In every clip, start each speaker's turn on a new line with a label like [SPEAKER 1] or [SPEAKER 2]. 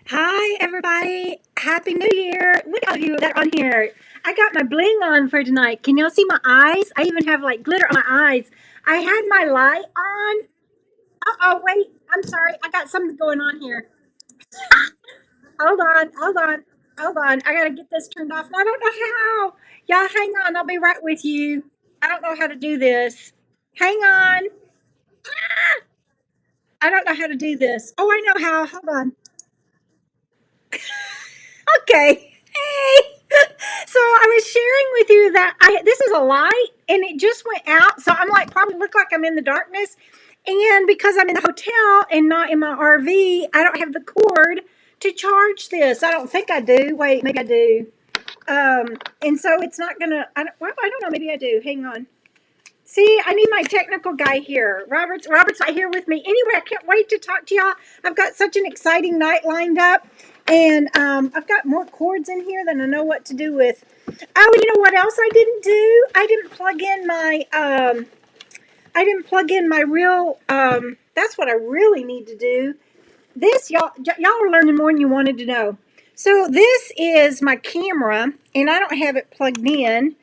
[SPEAKER 1] Hi, everybody. Happy New Year. Look at you that are on here. I got my bling on for tonight. Can y'all see my eyes? I even have like glitter on my eyes. I had my light on. Oh, wait. I'm sorry. I got something going on here. Hold on. I got to get this turned off. And I don't know how. Y'all hang on. I'll be right with you. I don't know how to do this. Hang on. I don't know how to do this. Oh, I know how. Hold on. Okay. Hey. So I was sharing with you that this is a light and it just went out. So I'm like probably look like I'm in the darkness. And because I'm in the hotel and not in my RV, I don't have the cord to charge this. I don't think I do. Wait, maybe I do. And so it's not gonna. I don't know. Maybe I do. Hang on. See, I need my technical guy here. Robert's not here with me. Anyway, I can't wait to talk to y'all. I've got such an exciting night lined up. And I've got more cords in here than I know what to do with. Oh, you know what else I didn't do? I didn't plug in my real that's what I really need to do. This y'all are learning more than you wanted to know. So this is my camera and I don't have it plugged in.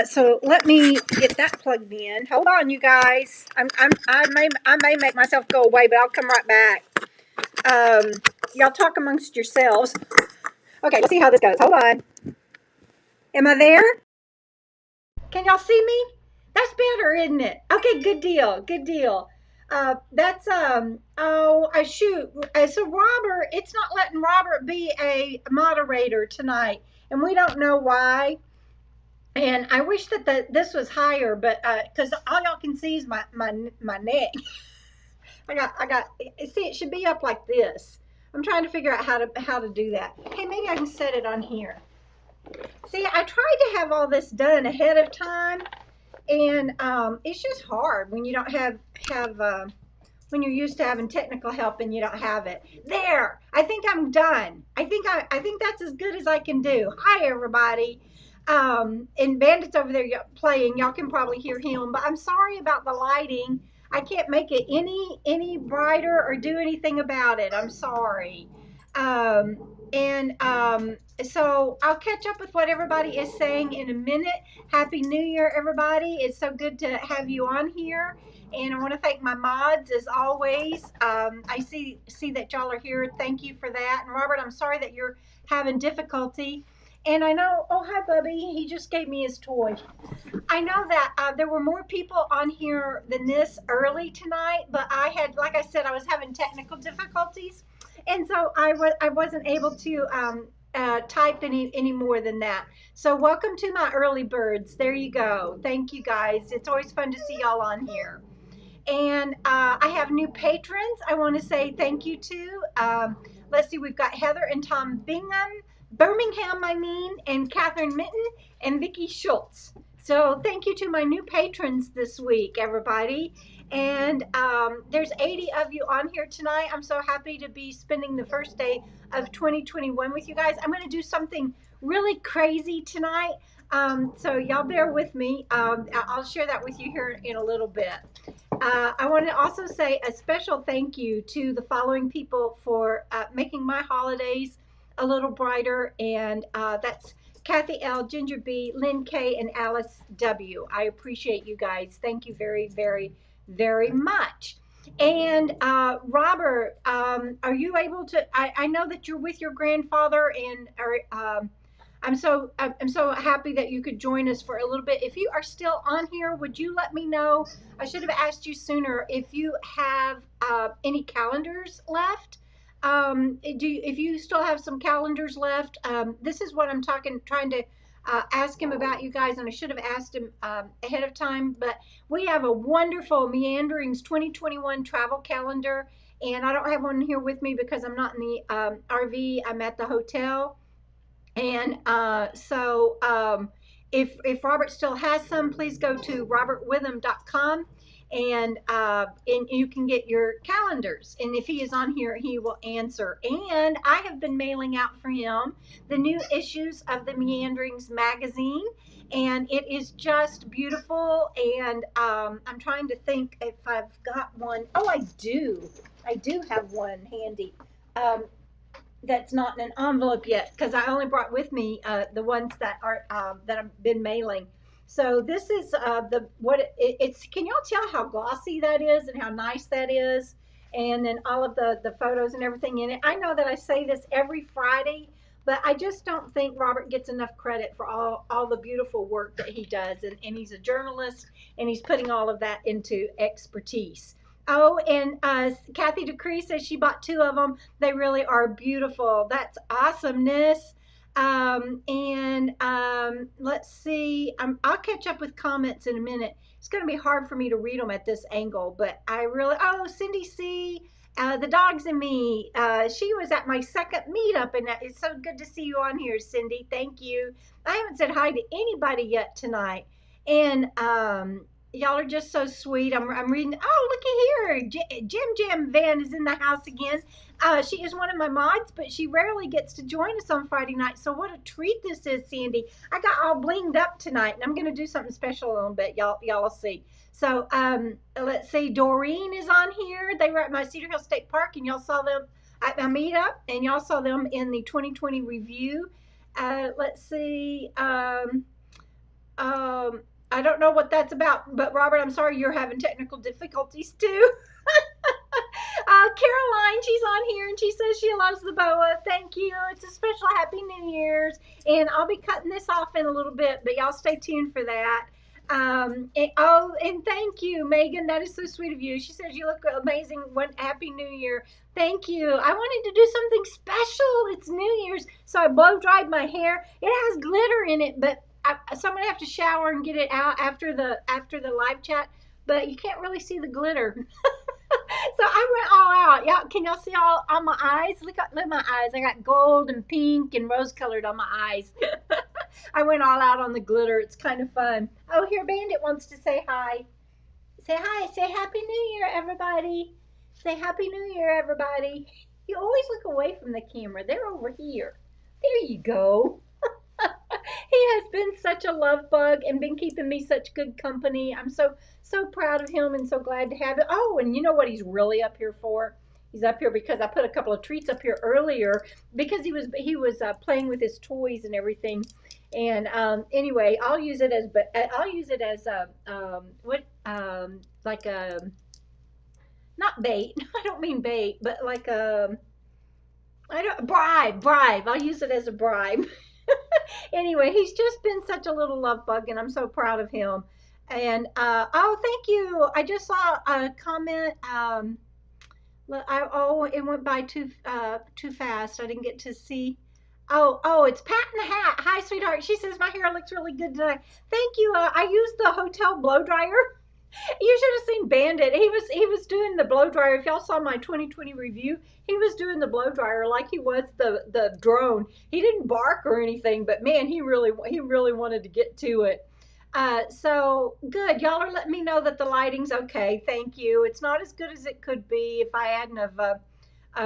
[SPEAKER 1] So let me get that plugged in. Hold on, you guys. I may make myself go away, but I'll come right back. Y'all talk amongst yourselves. Okay, let's see how this goes. Hold on. Am I there? Can y'all see me? That's better, isn't it? Okay, good deal. Good deal. That's oh I shoot. So Robert, it's not letting Robert be a moderator tonight, and we don't know why. And I wish that this was higher, but because all y'all can see is my neck. I got see it should be up like this. I'm trying to figure out how to do that. Hey, maybe I can set it on here. See, I tried to have all this done ahead of time, and it's just hard when you don't have when you're used to having technical help and you don't have it. There, I think I'm done. I think that's as good as I can do. Hi, everybody. And Bandit's over there playing. Y'all can probably hear him, but I'm sorry about the lighting. I can't make it any brighter or do anything about it. I'm sorry. And so I'll catch up with what everybody is saying in a minute. Happy New Year, everybody. It's so good to have you on here. And I want to thank my mods as always. I see that y'all are here. Thank you for that. And Robert, I'm sorry that you're having difficulty. And I know, oh, hi, Bubby. He just gave me his toy. I know that there were more people on here than this early tonight, but I had, like I said, I was having technical difficulties. And so I wasn't able to type any more than that. So welcome to my early birds. There you go. Thank you, guys. It's always fun to see y'all on here. And I have new patrons I want to say thank you to. Let's see, we've got Heather and Tom Birmingham, and Catherine Mitten and Vicky Shultz. So thank you to my new patrons this week, everybody. And there's 80 of you on here tonight. I'm so happy to be spending the first day of 2021 with you guys. I'm going to do something really crazy tonight. So y'all bear with me. I'll share that with you here in a little bit. I want to also say a special thank you to the following people for making my holidays a little brighter, and that's Kathy L, Ginger B, Lynn K, and Alice W. I appreciate you guys. Thank you very, very, very much. And Robert, are you able to? I know that you're with your grandfather, and I'm so happy that you could join us for a little bit. If you are still on here, would you let me know? I should have asked you sooner if you have any calendars left. If you still have some calendars left, this is what I'm trying to ask him about, you guys, and I should have asked him ahead of time. But we have a wonderful Meanderings 2021 travel calendar, and I don't have one here with me because I'm not in the RV. I'm at the hotel. And if Robert still has some, please go to robertwitham.com and you can get your calendars. And if he is on here, he will answer. And I have been mailing out for him the new issues of the Meanderings magazine, and it is just beautiful. And I'm trying to think if I've got one. Oh, I do. I do have one handy. Um, that's not in an envelope yet because I only brought with me the ones that are that I've been mailing. So this is the what it's. Can y'all tell how glossy that is and how nice that is? And then all of the photos and everything in it. I know that I say this every Friday, but I just don't think Robert gets enough credit for all the beautiful work that he does. And he's a journalist, and he's putting all of that into expertise. Oh, and Kathy Decree says she bought two of them. They really are beautiful. That's awesomeness. Let's see. I'll catch up with comments in a minute. It's going to be hard for me to read them at this angle, but I really. Oh, Cynde C. The dogs and me. She was at my second meetup, and it's so good to see you on here, Cynde. Thank you. I haven't said hi to anybody yet tonight, and y'all are just so sweet. I'm reading. Oh, looky here. Jim Van is in the house again. She is one of my mods, but she rarely gets to join us on Friday night. So what a treat this is, Sandy. I got all blinged up tonight, and I'm going to do something special a little bit. Y'all will see. So let's see. Doreen is on here. They were at my Cedar Hill State Park, and y'all saw them at my meetup, and y'all saw them in the 2020 review. Let's see. I don't know what that's about, but Robert, I'm sorry you're having technical difficulties too. Caroline, she's on here and she says she loves the boa. Thank you. It's a special Happy New Year's. And I'll be cutting this off in a little bit, but y'all stay tuned for that. And thank you, Megan. That is so sweet of you. She says you look amazing. Happy New Year. Thank you. I wanted to do something special. It's New Year's, so I blow dried my hair. It has glitter in it, but so I'm gonna have to shower and get it out after the live chat. But you can't really see the glitter. So I went all out. Y'all, can y'all see all on my eyes? Look at my eyes. I got gold and pink and rose colored on my eyes. I went all out on the glitter. It's kind of fun. Oh, here Bandit wants to say hi. Say hi. Say Happy New Year, everybody. Say Happy New Year, everybody. You always look away from the camera. They're over here. There you go. He has been such a love bug and been keeping me such good company. I'm so proud of him and so glad to have it. Oh, and you know what he's really up here for? He's up here because I put a couple of treats up here earlier because he was playing with his toys and everything. And anyway, I'll use it as what like a not bait. I don't mean bait, but like a bribe. I'll use it as a bribe. Anyway, he's just been such a little love bug, and I'm so proud of him. And oh, thank you. I just saw a comment. It went by too fast. I didn't get to see. Oh, it's Pat in the hat. Hi, sweetheart. She says my hair looks really good today. Thank you. I used the hotel blow dryer. You should have seen Bandit. He was doing the blow dryer. If y'all saw my 2020 review, he was doing the blow dryer like he was the drone. He didn't bark or anything, but man, he really wanted to get to it. So good. Y'all are letting me know that the lighting's okay. Thank you. It's not as good as it could be if I hadn't have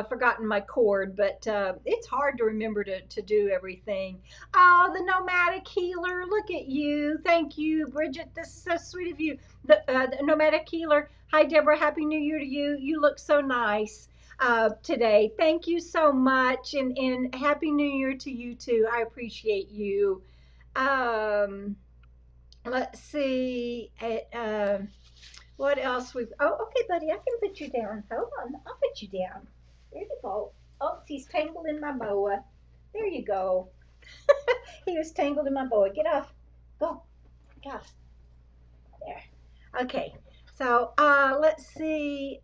[SPEAKER 1] forgotten my cord, but it's hard to remember to do everything. Oh, the Nomadic Healer, look at you. Thank you, Bridget. This is so sweet of you. The Nomadic Healer. Hi, Debra. Happy New Year to you. You look so nice today. Thank you so much, and Happy New Year to you too. I appreciate you. Let's see. What else we've. Oh, okay, buddy. I can put you down. Hold on. I'll put you down. There you go. Oh, he's tangled in my boa. There you go. He was tangled in my boa. Get off. Go. Get off. There. Okay. So let's see.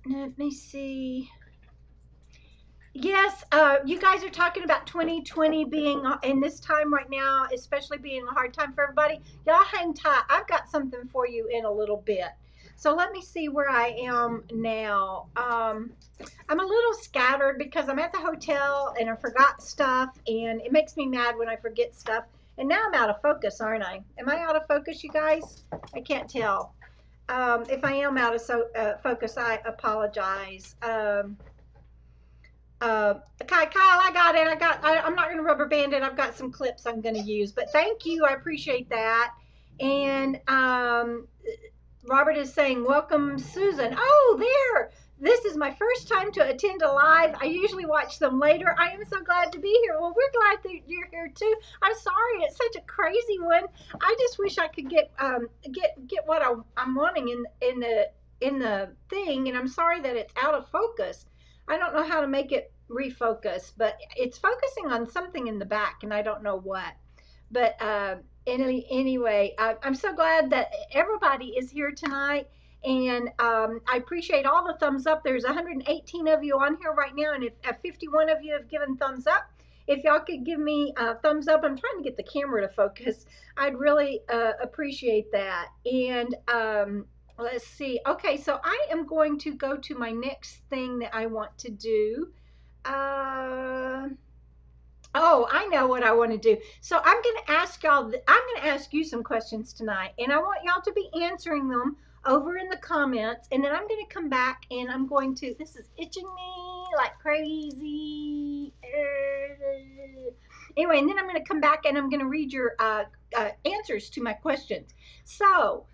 [SPEAKER 1] Let me see. Yes, you guys are talking about 2020 being, in this time right now, especially being a hard time for everybody. Y'all hang tight. I've got something for you in a little bit. So let me see where I am now. I'm a little scattered because I'm at the hotel and I forgot stuff, and it makes me mad when I forget stuff. And now I'm out of focus, aren't I? Am I out of focus, you guys? I can't tell. If I am out of focus, I apologize. Kyle, I got it. I'm not going to rubber band it. I've got some clips I'm going to use, but thank you. I appreciate that. And Robert is saying, welcome, Susan. Oh, this is my first time to attend a live. I usually watch them later. I am so glad to be here. Well, we're glad that you're here too. I'm sorry, it's such a crazy one. I just wish I could get what I'm wanting in the thing, and I'm sorry that it's out of focus. I don't know how to make it refocus, but it's focusing on something in the back, and I don't know what. But anyway, I'm so glad that everybody is here tonight. And I appreciate all the thumbs up. There's 118 of you on here right now, and if 51 of you have given thumbs up, if y'all could give me a thumbs up, I'm trying to get the camera to focus. I'd really appreciate that. And let's see. Okay, so I am going to go to my next thing that I want to do. Oh, I know what I want to do. So I'm going to ask y'all, I'm going to ask you some questions tonight, and I want y'all to be answering them over in the comments, and then I'm going to come back and I'm going to, this is itching me like crazy. Anyway, and then I'm going to come back and I'm going to read your answers to my questions. So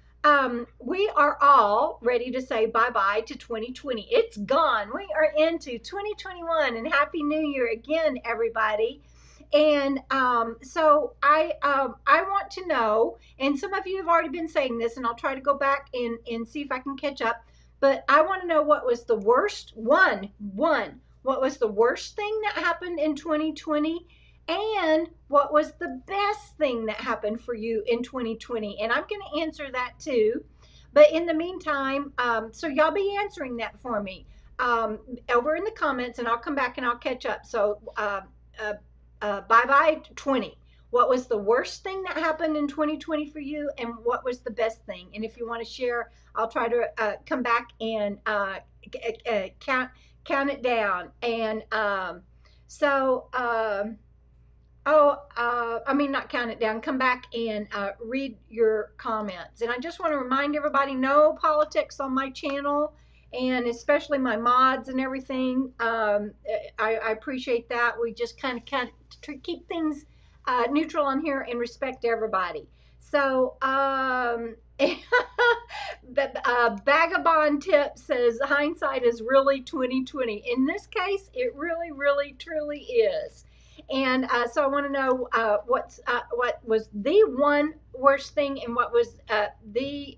[SPEAKER 1] we are all ready to say bye-bye to 2020. It's gone. We are into 2021, and Happy New Year again, everybody. And so I want to know, and some of you have already been saying this, and I'll try to go back and see if I can catch up, but I want to know what was the worst, what was the worst thing that happened in 2020, and what was the best thing that happened for you in 2020? And I'm going to answer that too. But in the meantime, so y'all be answering that for me over in the comments, and I'll come back and I'll catch up. So bye-bye 20. What was the worst thing that happened in 2020 for you, and what was the best thing? And if you want to share, I'll try to come back and count it down. And I mean, not count it down, come back and read your comments. And I just want to remind everybody, no politics on my channel, and especially my mods and everything. I appreciate that. We just kind of keep things neutral on here and respect everybody. So, Vagabond Tip says hindsight is really 2020. In this case, it really, really, truly is. And so I want to know what was the one worst thing, and what was the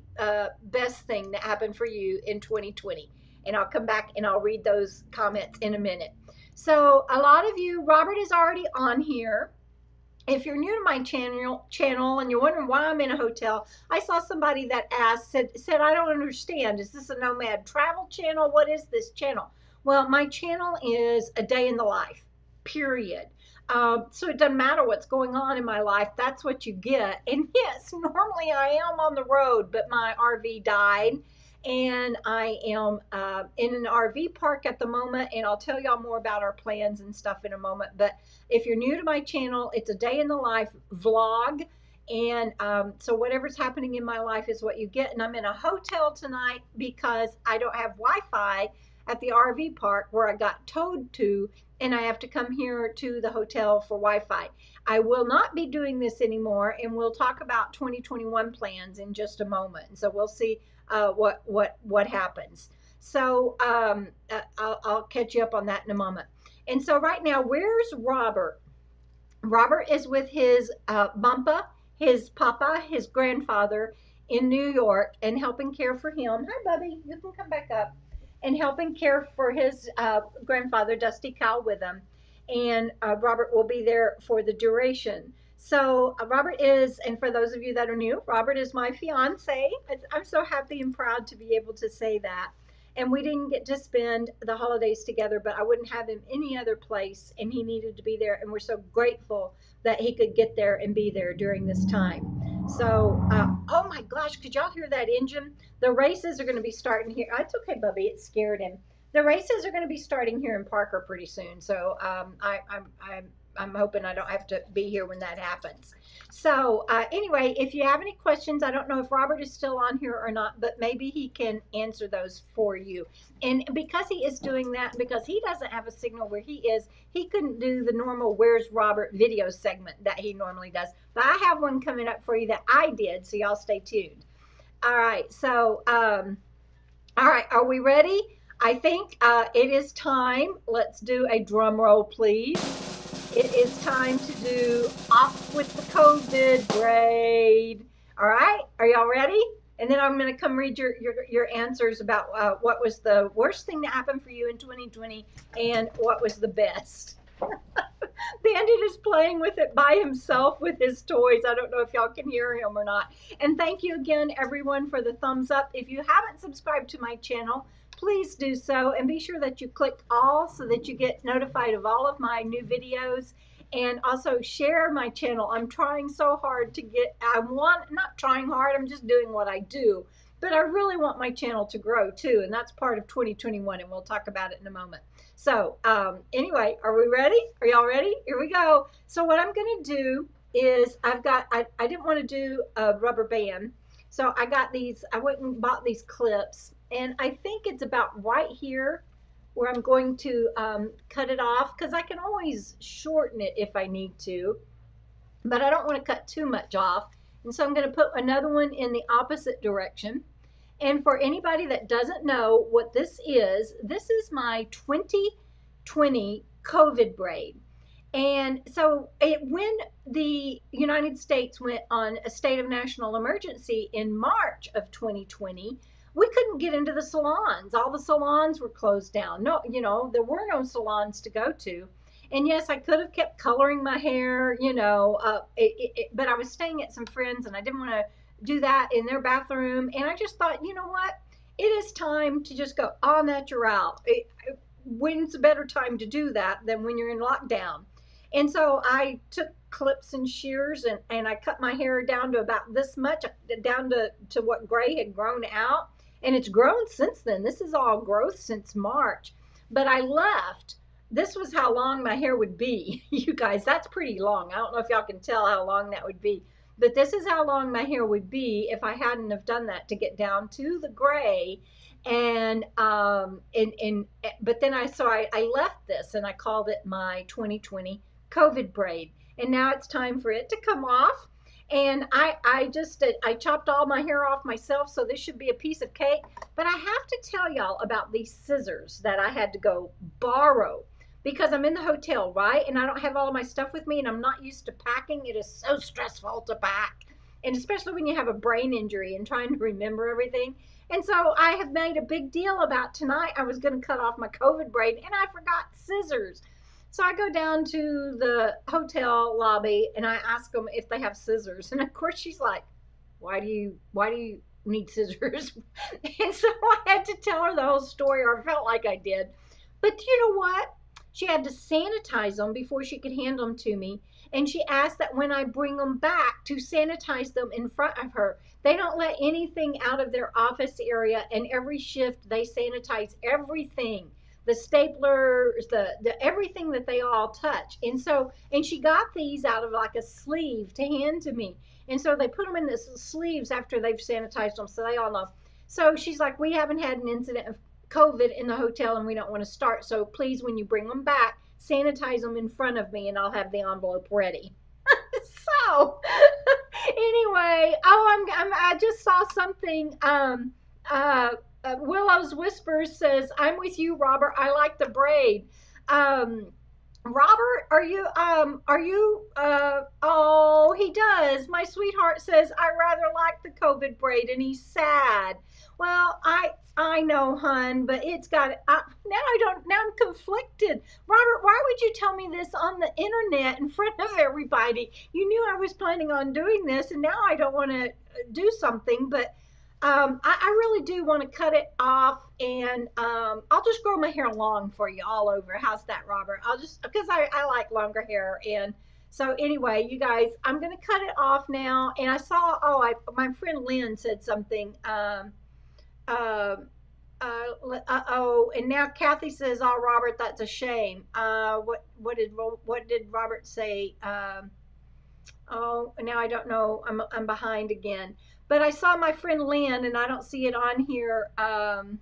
[SPEAKER 1] best thing that happened for you in 2020. And I'll come back and I'll read those comments in a minute. So a lot of you, Robert is already on here. If you're new to my channel and you're wondering why I'm in a hotel, I saw somebody that asked, said, I don't understand. Is this a nomad travel channel? What is this channel? Well, my channel is a day in the life, period. So it doesn't matter what's going on in my life. That's what you get. And yes, normally I am on the road, but my RV died, and I am in an RV park at the moment, and I'll tell y'all more about our plans and stuff in a moment. But if you're new to my channel, it's a day in the life vlog. And so whatever's happening in my life is what you get. And I'm in a hotel tonight because I don't have Wi-Fi at the RV park where I got towed to, and I have to come here to the hotel for Wi-Fi. I will not be doing this anymore, and we'll talk about 2021 plans in just a moment. And so we'll see what happens. So I'll catch you up on that in a moment. And so right now, where's Robert? Robert is with his Bumpa, his papa, his grandfather in New York, and helping care for him. Hi, Bubby. You can come back up. And helping care for his grandfather, Dusty Kyle, with him. And Robert will be there for the duration. So Robert is, and for those of you that are new, Robert is my fiance. I'm so happy and proud to be able to say that. And we didn't get to spend the holidays together, but I wouldn't have him any other place, and he needed to be there. And we're so grateful that he could get there and be there during this time. So, oh my gosh, could y'all hear that engine? The races are going to be starting here. It's okay, Bubby. It scared him. The races are going to be starting here in Parker pretty soon. So I'm hoping I don't have to be here when that happens. So anyway, if you have any questions, I don't know if Robert is still on here or not, but maybe he can answer those for you. And because he is doing that, because he doesn't have a signal where he is, he couldn't do the normal Where's Robert video segment that he normally does. But I have one coming up for you that I did, so y'all stay tuned. All right, so all right, are we ready? I think it is time. Let's do a drum roll, please. It is time to do off with the COVID braid. All right, are y'all ready? And then I'm going to come read your answers about what was the worst thing that happened for you in 2020 and what was the best. Bandit is playing with it by himself with his toys. I don't know if y'all can hear him or not. And thank you again, everyone, for the thumbs up. If you haven't subscribed to my channel, please do so. And be sure that you click all so that you get notified of all of my new videos. And also share my channel. I'm trying so hard to get, not trying hard, I'm just doing what I do. But I really want my channel to grow too. And that's part of 2021. And we'll talk about it in a moment. So anyway, are we ready? Are y'all ready? Here we go. So what I'm going to do is I didn't want to do a rubber band. So I got these, I went and bought these clips. And I think it's about right here where I'm going to cut it off because I can always shorten it if I need to. But I don't want to cut too much off. And so I'm going to put another one in the opposite direction. And for anybody that doesn't know what this is my 2020 COVID braid. And so when the United States went on a state of national emergency in March of 2020, we couldn't get into the salons. All the salons were closed down. No, there were no salons to go to. And yes, I could have kept coloring my hair, but I was staying at some friends and I didn't want to do that in their bathroom. And I just thought, you know what? It is time to just go au natural. When's a better time to do that than when you're in lockdown? And so I took clips and shears and I cut my hair down to about this much, down to what gray had grown out. And it's grown since then. This is all growth since March. But I left. This was how long my hair would be. You guys, that's pretty long. I don't know if y'all can tell how long that would be. But this is how long my hair would be if I hadn't have done that to get down to the gray. And but then I left this and I called it my 2020 COVID braid. And now it's time for it to come off. And I chopped all my hair off myself, so this should be a piece of cake. But I have to tell y'all about these scissors that I had to go borrow because I'm in the hotel, right? And I don't have all of my stuff with me and I'm not used to packing. It is so stressful to pack. And especially when you have a brain injury and trying to remember everything. And so I have made a big deal about tonight I was going to cut off my COVID braid and I forgot scissors. So I go down to the hotel lobby and I ask them if they have scissors. And of course she's like, why do you need scissors? And so I had to tell her the whole story, or I felt like I did. But you know what? She had to sanitize them before she could hand them to me. And she asked that when I bring them back to sanitize them in front of her. They don't let anything out of their office area, and every shift they sanitize everything. The staplers, the everything that they all touch. And she got these out of like a sleeve to hand to me. And so they put them in the sleeves after they've sanitized them, so they all know. So she's like, we haven't had an incident of COVID in the hotel and we don't want to start. So please, when you bring them back, sanitize them in front of me and I'll have the envelope ready. So anyway, I just saw something. Willow's Whispers says, I'm with you, Robert. I like the braid. Robert, oh, he does. My sweetheart says, I rather like the COVID braid and he's sad. Well, I know, hun, but it's got, now I'm conflicted. Robert, why would you tell me this on the internet in front of everybody? You knew I was planning on doing this and now I don't want to do something, but I really do want to cut it off and I'll just grow my hair long for you all over. How's that, Robert? Because I like longer hair. And so anyway, you guys, I'm going to cut it off now. And I saw, my friend Lynn said something. And now Kathy says, oh, Robert, that's a shame. What did Robert say? Oh, now I don't know. I'm behind again. But I saw my friend Lynn, and I don't see it on here. And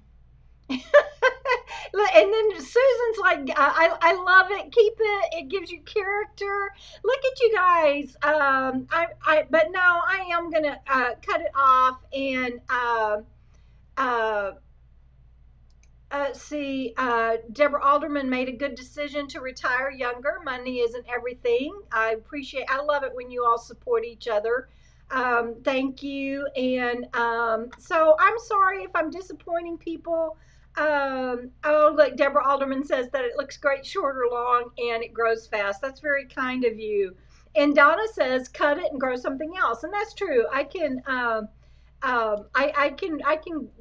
[SPEAKER 1] then Susan's like, I love it. Keep it. It gives you character. Look at you guys. But no, I am gonna cut it off. And see, Deborah Alderman made a good decision to retire younger. Money isn't everything. I love it when you all support each other. Thank you. And so I'm sorry if I'm disappointing people. Oh, look, Deborah Alderman says that it looks great, short or long, and it grows fast. That's very kind of you. And Donna says, cut it and grow something else. And that's true. I can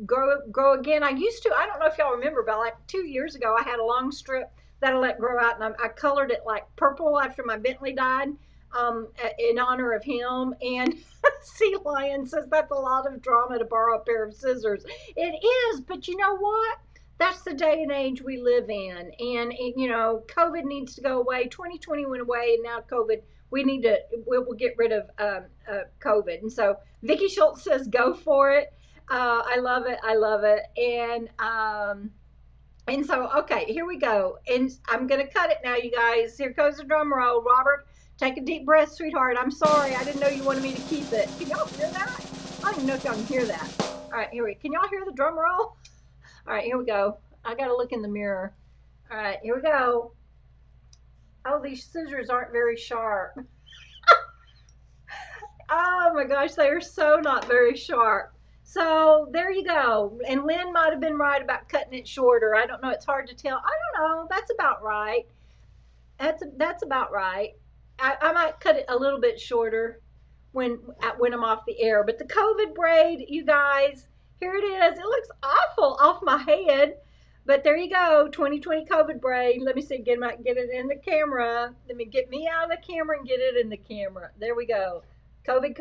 [SPEAKER 1] grow again. I used to. I don't know if y'all remember, but like 2 years ago, I had a long strip that I let grow out, and I colored it like purple after my Bentley died, in honor of him. And Sea Lion says that's a lot of drama to borrow a pair of scissors. It is, but you know what? That's the day and age we live in, and COVID needs to go away. 2020 went away, and now COVID. We'll get rid of COVID, and so Vicky Shultz says, go for it. I love it. I love it. And so, okay, here we go. And I'm going to cut it now, you guys. Here goes the drum roll. Robert, take a deep breath, sweetheart. I'm sorry. I didn't know you wanted me to keep it. Can y'all hear that? I don't even know if y'all can hear that. All right, can y'all hear the drum roll? All right, here we go. I got to look in the mirror. All right, here we go. Oh, these scissors aren't very sharp. Oh my gosh, they are so not very sharp. So there you go. And Lynn might have been right about cutting it shorter. I don't know. It's hard to tell. I don't know. That's about right. That's about right. I might cut it a little bit shorter when I'm off the air. But the COVID braid, you guys, here it is. It looks awful off my head. But there you go, 2020 COVID braid. Let me see, get it in the camera. Let me get me out of the camera and get it in the camera. There we go. COVID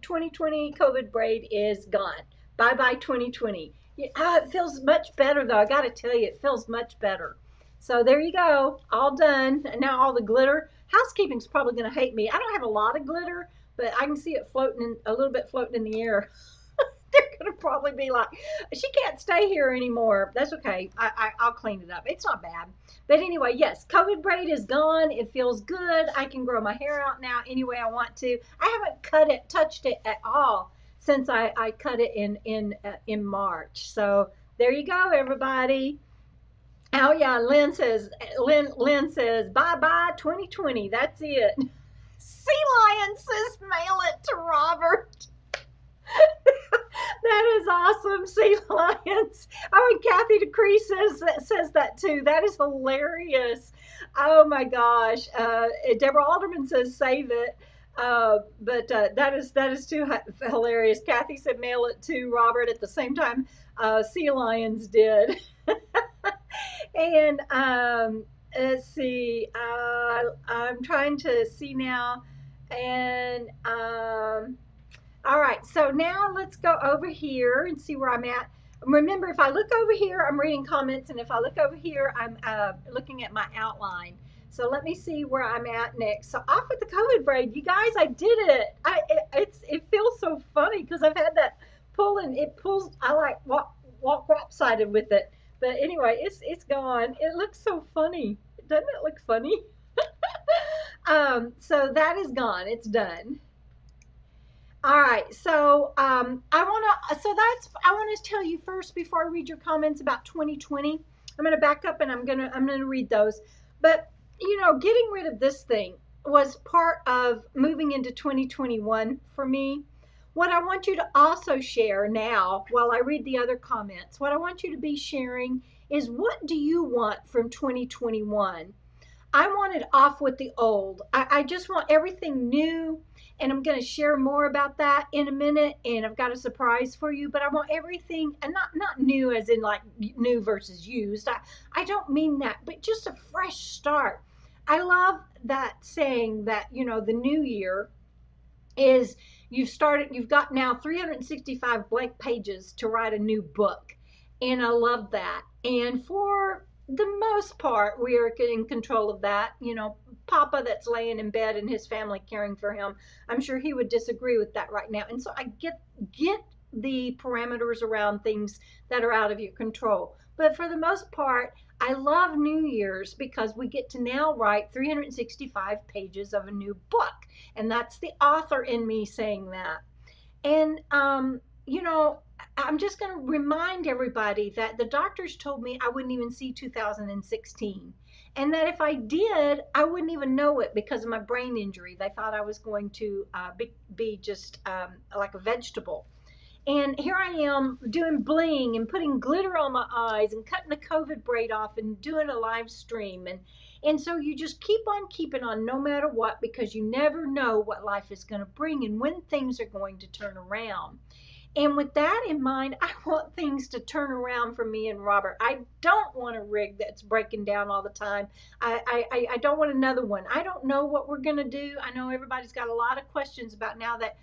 [SPEAKER 1] 2020 COVID braid is gone. Bye-bye 2020. It feels much better though. I got to tell you, it feels much better. So there you go, all done. And now all the glitter. Housekeeping's probably going to hate me. I don't have a lot of glitter, but I can see it floating, a little bit floating in the air. They're going to probably be like, she can't stay here anymore. That's okay. I'll clean it up. It's not bad. But anyway, yes, COVID braid is gone. It feels good. I can grow my hair out now any way I want to. I haven't touched it at all since I cut it in March. So there you go, everybody. Oh yeah, Lynn says, bye-bye 2020. That's it. Sea Lion says, mail it to Robert. That is awesome, Sea Lions. Oh, and Kathy Decree says that too. That is hilarious. Oh my gosh. Deborah Alderman says save it. But that is too hilarious. Kathy said mail it to Robert at the same time Sea Lions did. And let's see. I'm trying to see now. And all right, so now let's go over here and see where I'm at. Remember, if I look over here, I'm reading comments, and if I look over here, I'm looking at my outline. So let me see where I'm at next. So off with the COVID braid, you guys, I did it. It feels so funny because I've had that pull, and it pulls. I like walk lopsided with it. But anyway, it's gone. It looks so funny. Doesn't it look funny? So that is gone. It's done. All right, so I want to tell you first before I read your comments about 2020. I'm going to back up and I'm going to read those. But getting rid of this thing was part of moving into 2021 for me. What I want you to also share now, while I read the other comments, what I want you to be sharing is, what do you want from 2021? I want it off with the old. I just want everything new, and I'm going to share more about that in a minute, and I've got a surprise for you, but I want everything, and not new as in like new versus used. I don't mean that, but just a fresh start. I love that saying that, the new year is you've got now 365 blank pages to write a new book, and I love that. And for the most part, we are in control of that. Papa that's laying in bed and his family caring for him, I'm sure he would disagree with that right now. And so I get the parameters around things that are out of your control. But for the most part, I love New Year's because we get to now write 365 pages of a new book. And that's the author in me saying that. And, I'm just going to remind everybody that the doctors told me I wouldn't even see 2016. And that if I did, I wouldn't even know it because of my brain injury. They thought I was going to be just like a vegetable. And here I am doing bling and putting glitter on my eyes and cutting the COVID braid off and doing a live stream. And so you just keep on keeping on no matter what, because you never know what life is going to bring and when things are going to turn around. And with that in mind, I want things to turn around for me and Robert. I don't want a rig that's breaking down all the time. I don't want another one. I don't know what we're going to do. I know everybody's got a lot of questions about now that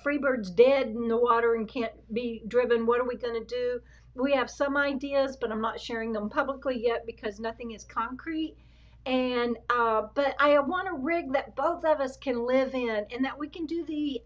[SPEAKER 1] Freebird's dead in the water and can't be driven. What are we going to do? We have some ideas, but I'm not sharing them publicly yet because nothing is concrete. And but I want a rig that both of us can live in and that we can do the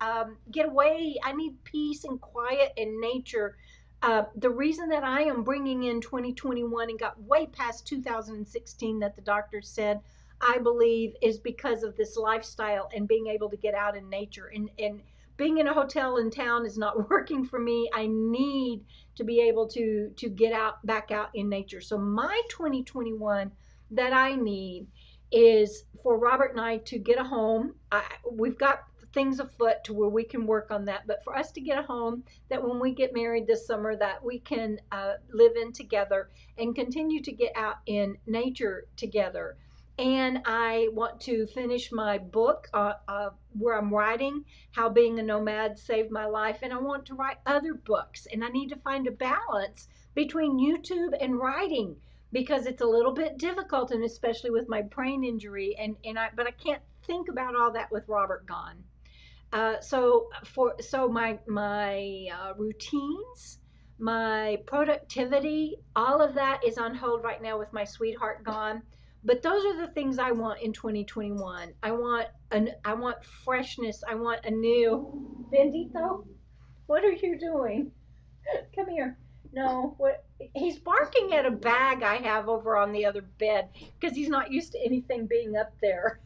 [SPEAKER 1] get away. I need peace and quiet and nature. The reason that I am bringing in 2021 and got way past 2016 that the doctor said, I believe, is because of this lifestyle and being able to get out in nature. And being in a hotel in town is not working for me. I need to be able to get out, back out in nature. So my 2021 that I need is for Robert and I to get a home. We've got things afoot to where we can work on that, but for us to get a home that when we get married this summer that we can live in together and continue to get out in nature together. And I want to finish my book where I'm writing how being a nomad saved my life, and I want to write other books, and I need to find a balance between YouTube and writing because it's a little bit difficult, and especially with my brain injury, but I can't think about all that with Robert gone. So my routines, my productivity, all of that is on hold right now with my sweetheart gone. But those are the things I want in 2021. I want freshness. I want a new Bendito. What are you doing? Come here. No, what? He's barking at a bag I have over on the other bed because he's not used to anything being up there.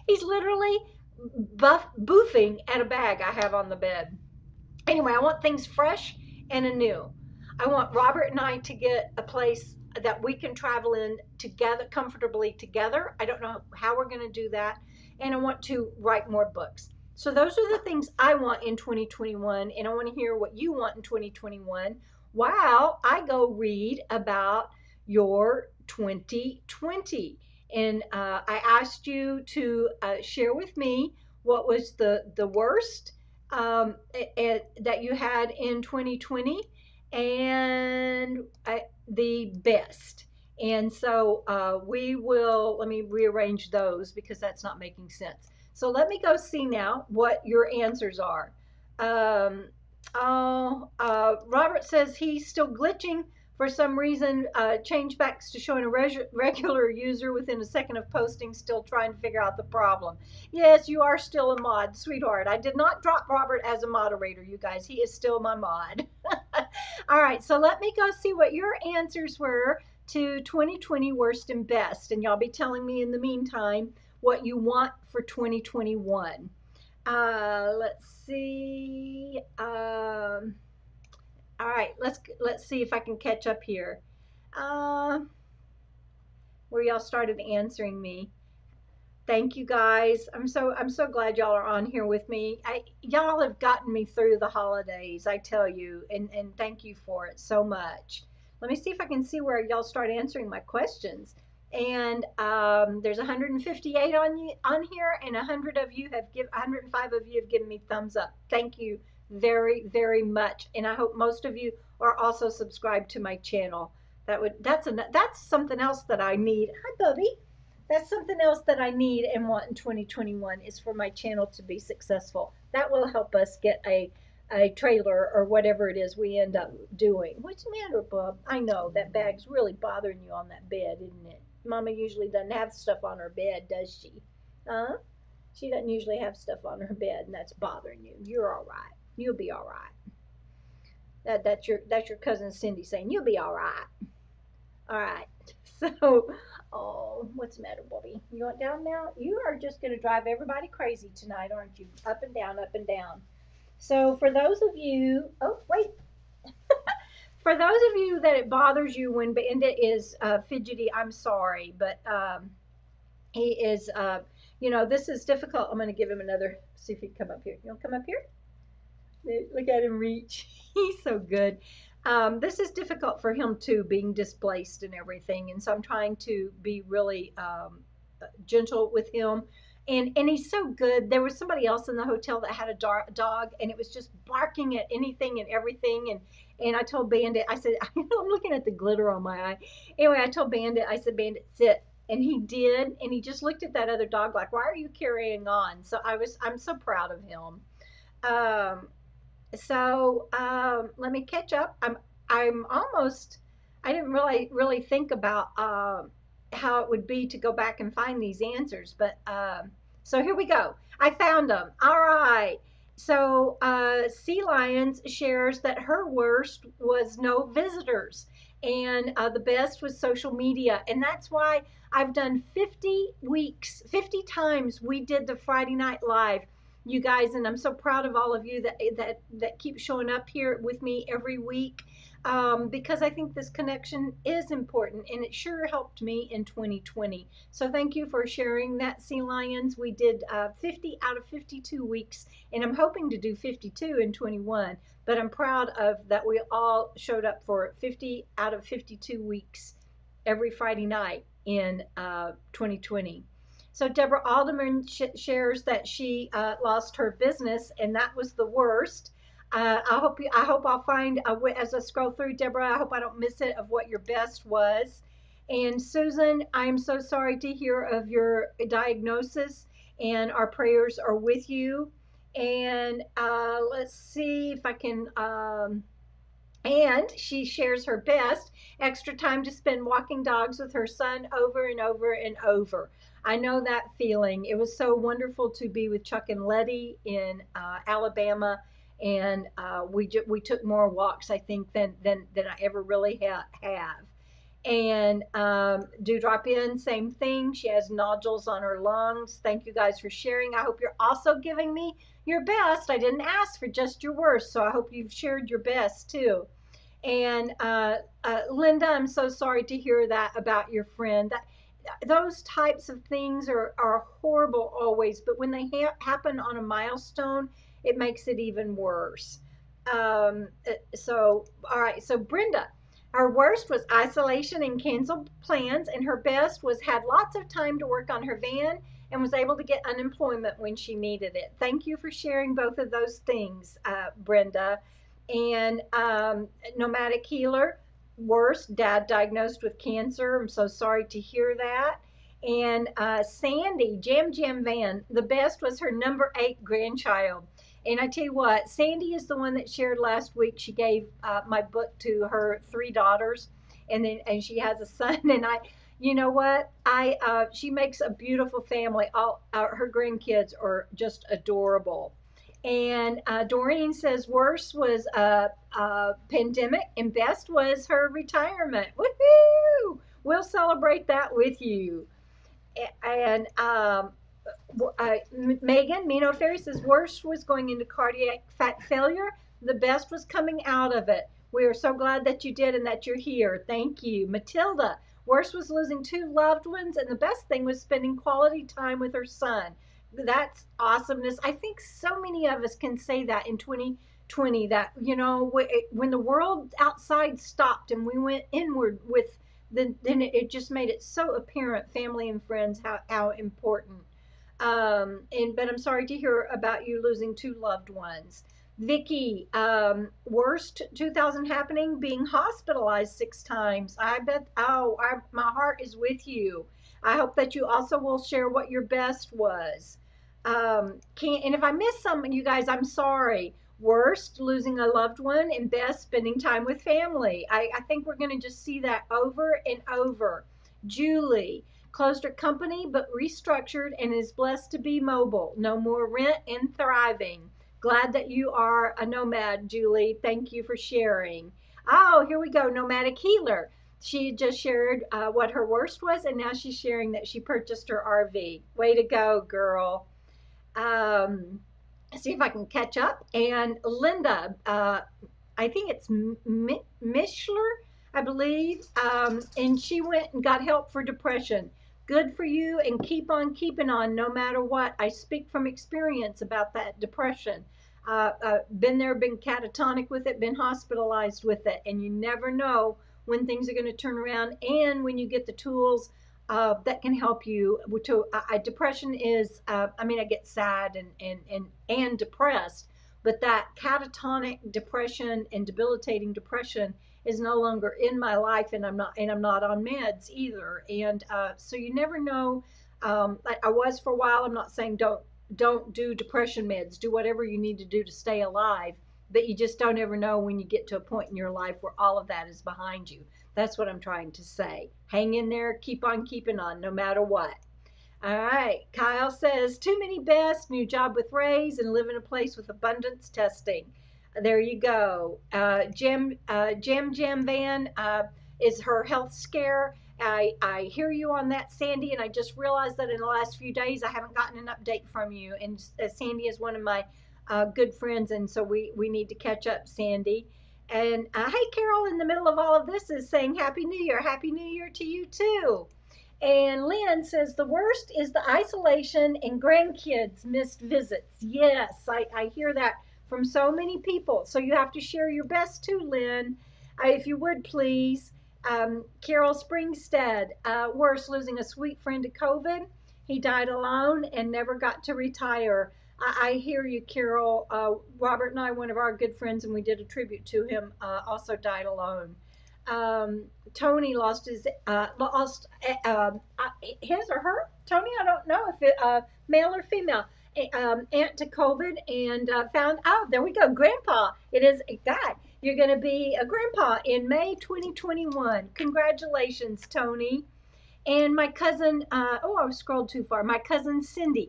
[SPEAKER 1] He's literally boofing at a bag I have on the bed. Anyway, I want things fresh and anew. I want Robert and I to get a place that we can travel in together, comfortably together. I don't know how we're going to do that. And I want to write more books. So those are the things I want in 2021. And I want to hear what you want in 2021 while I go read about your 2020. And I asked you to share with me what was the worst that you had in 2020 and the best. And so let me rearrange those because that's not making sense. So let me go see now what your answers are. Robert says he's still glitching for some reason. Change back to showing a regular user within a second of posting, still trying to figure out the problem. Yes, you are still a mod, sweetheart. I did not drop Robert as a moderator, you guys. He is still my mod. All right, so let me go see what your answers were to 2020 worst and best. And y'all be telling me in the meantime what you want for 2021. Let's see. All right, let's see if I can catch up here. Where y'all started answering me. Thank you guys. I'm so glad y'all are on here with me. Y'all have gotten me through the holidays, I tell you, and thank you for it so much. Let me see if I can see where y'all start answering my questions. And there's 158 on here, and 105 of you have given me thumbs up. Thank you very, very much. And I hope most of you are also subscribed to my channel. That's something else that I need. Hi, Bubby. That's something else that I need and want in 2021 is for my channel to be successful. That will help us get a trailer or whatever it is we end up doing. What's the matter, Bub? I know that bag's really bothering you on that bed, isn't it? Mama usually doesn't have stuff on her bed, does she? Huh? She doesn't usually have stuff on her bed, and that's bothering you. You're all right. You'll be all right. That's your cousin Cynde saying you'll be all right. All right. So, oh, what's the matter, Bobby? You want down now? You are just going to drive everybody crazy tonight, aren't you? Up and down, up and down. So, for those of you, oh, wait. For those of you that it bothers you when Bandit is fidgety, I'm sorry, but he is, this is difficult. I'm going to give him another, see if he can come up here. You want to come up here? Look at him reach. He's so good. This is difficult for him too, being displaced and everything. And so I'm trying to be really gentle with him. And he's so good. There was somebody else in the hotel that had a dog, and it was just barking at anything and everything. And I told Bandit, I said, I'm looking at the glitter on my eye. Anyway, I told Bandit, I said, Bandit, sit. And he did. And he just looked at that other dog like, why are you carrying on? So I'm so proud of him. Let me catch up. I'm almost. I didn't really think about how it would be to go back and find these answers, but so here we go. I found them. All right. So Sea Lions shares that her worst was no visitors, and the best was social media, and that's why I've done 50 weeks, 50 times we did the Friday Night Live, you guys, and I'm so proud of all of you that keep showing up here with me every week, because I think this connection is important, and it sure helped me in 2020. So thank you for sharing that, Sea Lions. We did 50 out of 52 weeks, and I'm hoping to do 52 in 21, but I'm proud of that we all showed up for 50 out of 52 weeks every Friday night in 2020. So Deborah Alderman shares that she lost her business, and that was the worst. I hope I'll find as I scroll through, Deborah. I hope I don't miss it of what your best was. And Susan, I'm so sorry to hear of your diagnosis, and our prayers are with you. And let's see if I can. And she shares her best extra time to spend walking dogs with her son over and over and over. I know that feeling. It was so wonderful to be with Chuck and Letty in Alabama, and we took more walks, I think, than I ever really have. And Dewdrop In, same thing. She has nodules on her lungs. Thank you guys for sharing. I hope you're also giving me your best. I didn't ask for just your worst, so I hope you've shared your best too. And Linda, I'm so sorry to hear that about your friend. Those types of things are horrible always, but when they happen on a milestone, it makes it even worse. All right, so Brenda, her worst was isolation and canceled plans, and her best was had lots of time to work on her van and was able to get unemployment when she needed it. Thank you for sharing both of those things, Brenda. And Nomadic Healer, worst, dad diagnosed with cancer. I'm so sorry to hear that. And Sandy, Jam Jam Van, the best was her number 8 grandchild. And I tell you what, Sandy is the one that shared last week. She gave my book to her 3 daughters, and she has a son. And you know what? She makes a beautiful family. All her grandkids are just adorable. And Doreen says worst was pandemic, and best was her retirement. Woohoo! We'll celebrate that with you. And Megan, menofairy, says worst was going into cardiac failure. The best was coming out of it. We are so glad that you did and that you're here. Thank you. Matilda, worst was losing 2 loved ones, and the best thing was spending quality time with her son. That's awesomeness. I think so many of us can say that in 2020, that, when the world outside stopped and we went inward with, then it just made it so apparent, family and friends, how important. But I'm sorry to hear about you losing 2 loved ones. Vicky, worst 2000 happening, being hospitalized 6 times. I bet, my heart is with you. I hope that you also will share what your best was. And if I missed some, you guys, I'm sorry. Worst, losing a loved one, and best, spending time with family. I think we're going to just see that over and over. Julie, closed her company but restructured and is blessed to be mobile. No more rent and thriving. Glad that you are a nomad, Julie. Thank you for sharing. Oh, here we go. Nomadic Healer. She just shared what her worst was, and now she's sharing that she purchased her RV. Way to go, girl. See if I can catch up. And Linda, I think it's Mishler, I believe. And she went and got help for depression. Good for you, and keep on keeping on no matter what. I speak from experience about that depression. Been there, been catatonic with it, been hospitalized with it, and you never know when things are going to turn around and when you get the tools that can help you. Depression is, I mean, I get sad and depressed, but that catatonic depression and debilitating depression is no longer in my life, and I'm not on meds either. And so you never know. I was for a while. I'm not saying don't do depression meds. Do whatever you need to do to stay alive. But you just don't ever know when you get to a point in your life where all of that is behind you. That's what I'm trying to say. Hang in there. Keep on keeping on, no matter what. All right. Kyle says, too many best, new job with Rays, and live in a place with abundance testing. There you go. Jim Van is her health scare. I hear you on that, Sandy, and I just realized that in the last few days I haven't gotten an update from you. And Sandy is one of my good friends, and so we need to catch up, Sandy. And hey, Carol, in the middle of all of this is saying Happy New Year. Happy New Year to you, too. And Lynn says the worst is the isolation and grandkids missed visits. Yes, I hear that from so many people. So you have to share your best too, Lynn, if you would please. Carol Springstead, worse, losing a sweet friend to COVID. He died alone and never got to retire. I hear you, Carol. Robert and I, one of our good friends, and we did a tribute to him, also died alone. Tony lost his his or her, Tony, I don't know if it male or female, aunt to COVID, and found out. There we go, grandpa. It is God. You're going to be a grandpa in May 2021. Congratulations, Tony. And my cousin, oh, I scrolled too far. My cousin Cynde.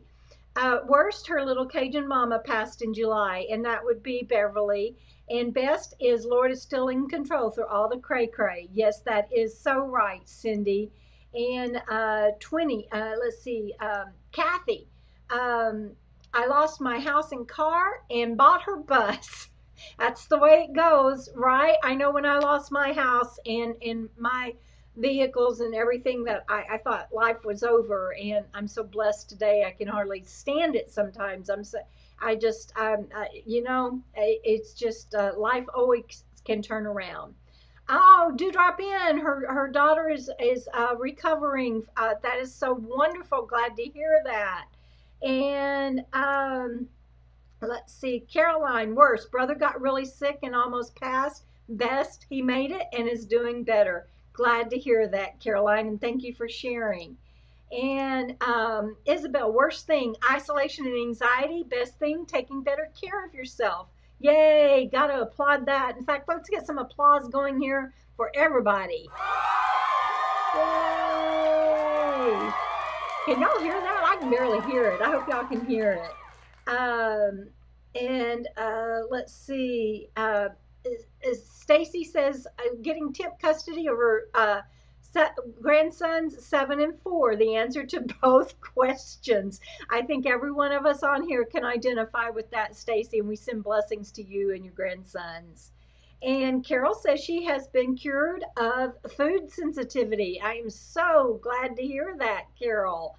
[SPEAKER 1] Worst, her little Cajun mama passed in July, and that would be Beverly. And best is Lord is still in control through all the cray cray. Yes, that is so right, Cindy. And 20, let's see, Kathy. I lost my house and car and bought her bus. That's the way it goes, right? I know when I lost my house and my vehicles and everything that I thought life was over, and I'm so blessed today. I can hardly stand it sometimes. I just you know, it's just life always can turn around. Oh, do drop in. Her daughter is recovering. That is so wonderful. Glad to hear that. And let's see, Caroline, worse. Brother got really sick and almost passed. Best, he made it and is doing better. Glad to hear that, Caroline, and thank you for sharing. And Isabel, worst thing, isolation and anxiety. Best thing, taking better care of yourself. Yay, got to applaud that. In fact, let's get some applause going here for everybody. Yay. Can y'all hear that? I can barely hear it. I hope y'all can hear it. Let's see. Stacy says getting tip custody of her grandsons 7 and 4. The answer to both questions. I think every one of us on here can identify with that, Stacy, and we send blessings to you and your grandsons. And Carol says she has been cured of food sensitivity. I am so glad to hear that, Carol.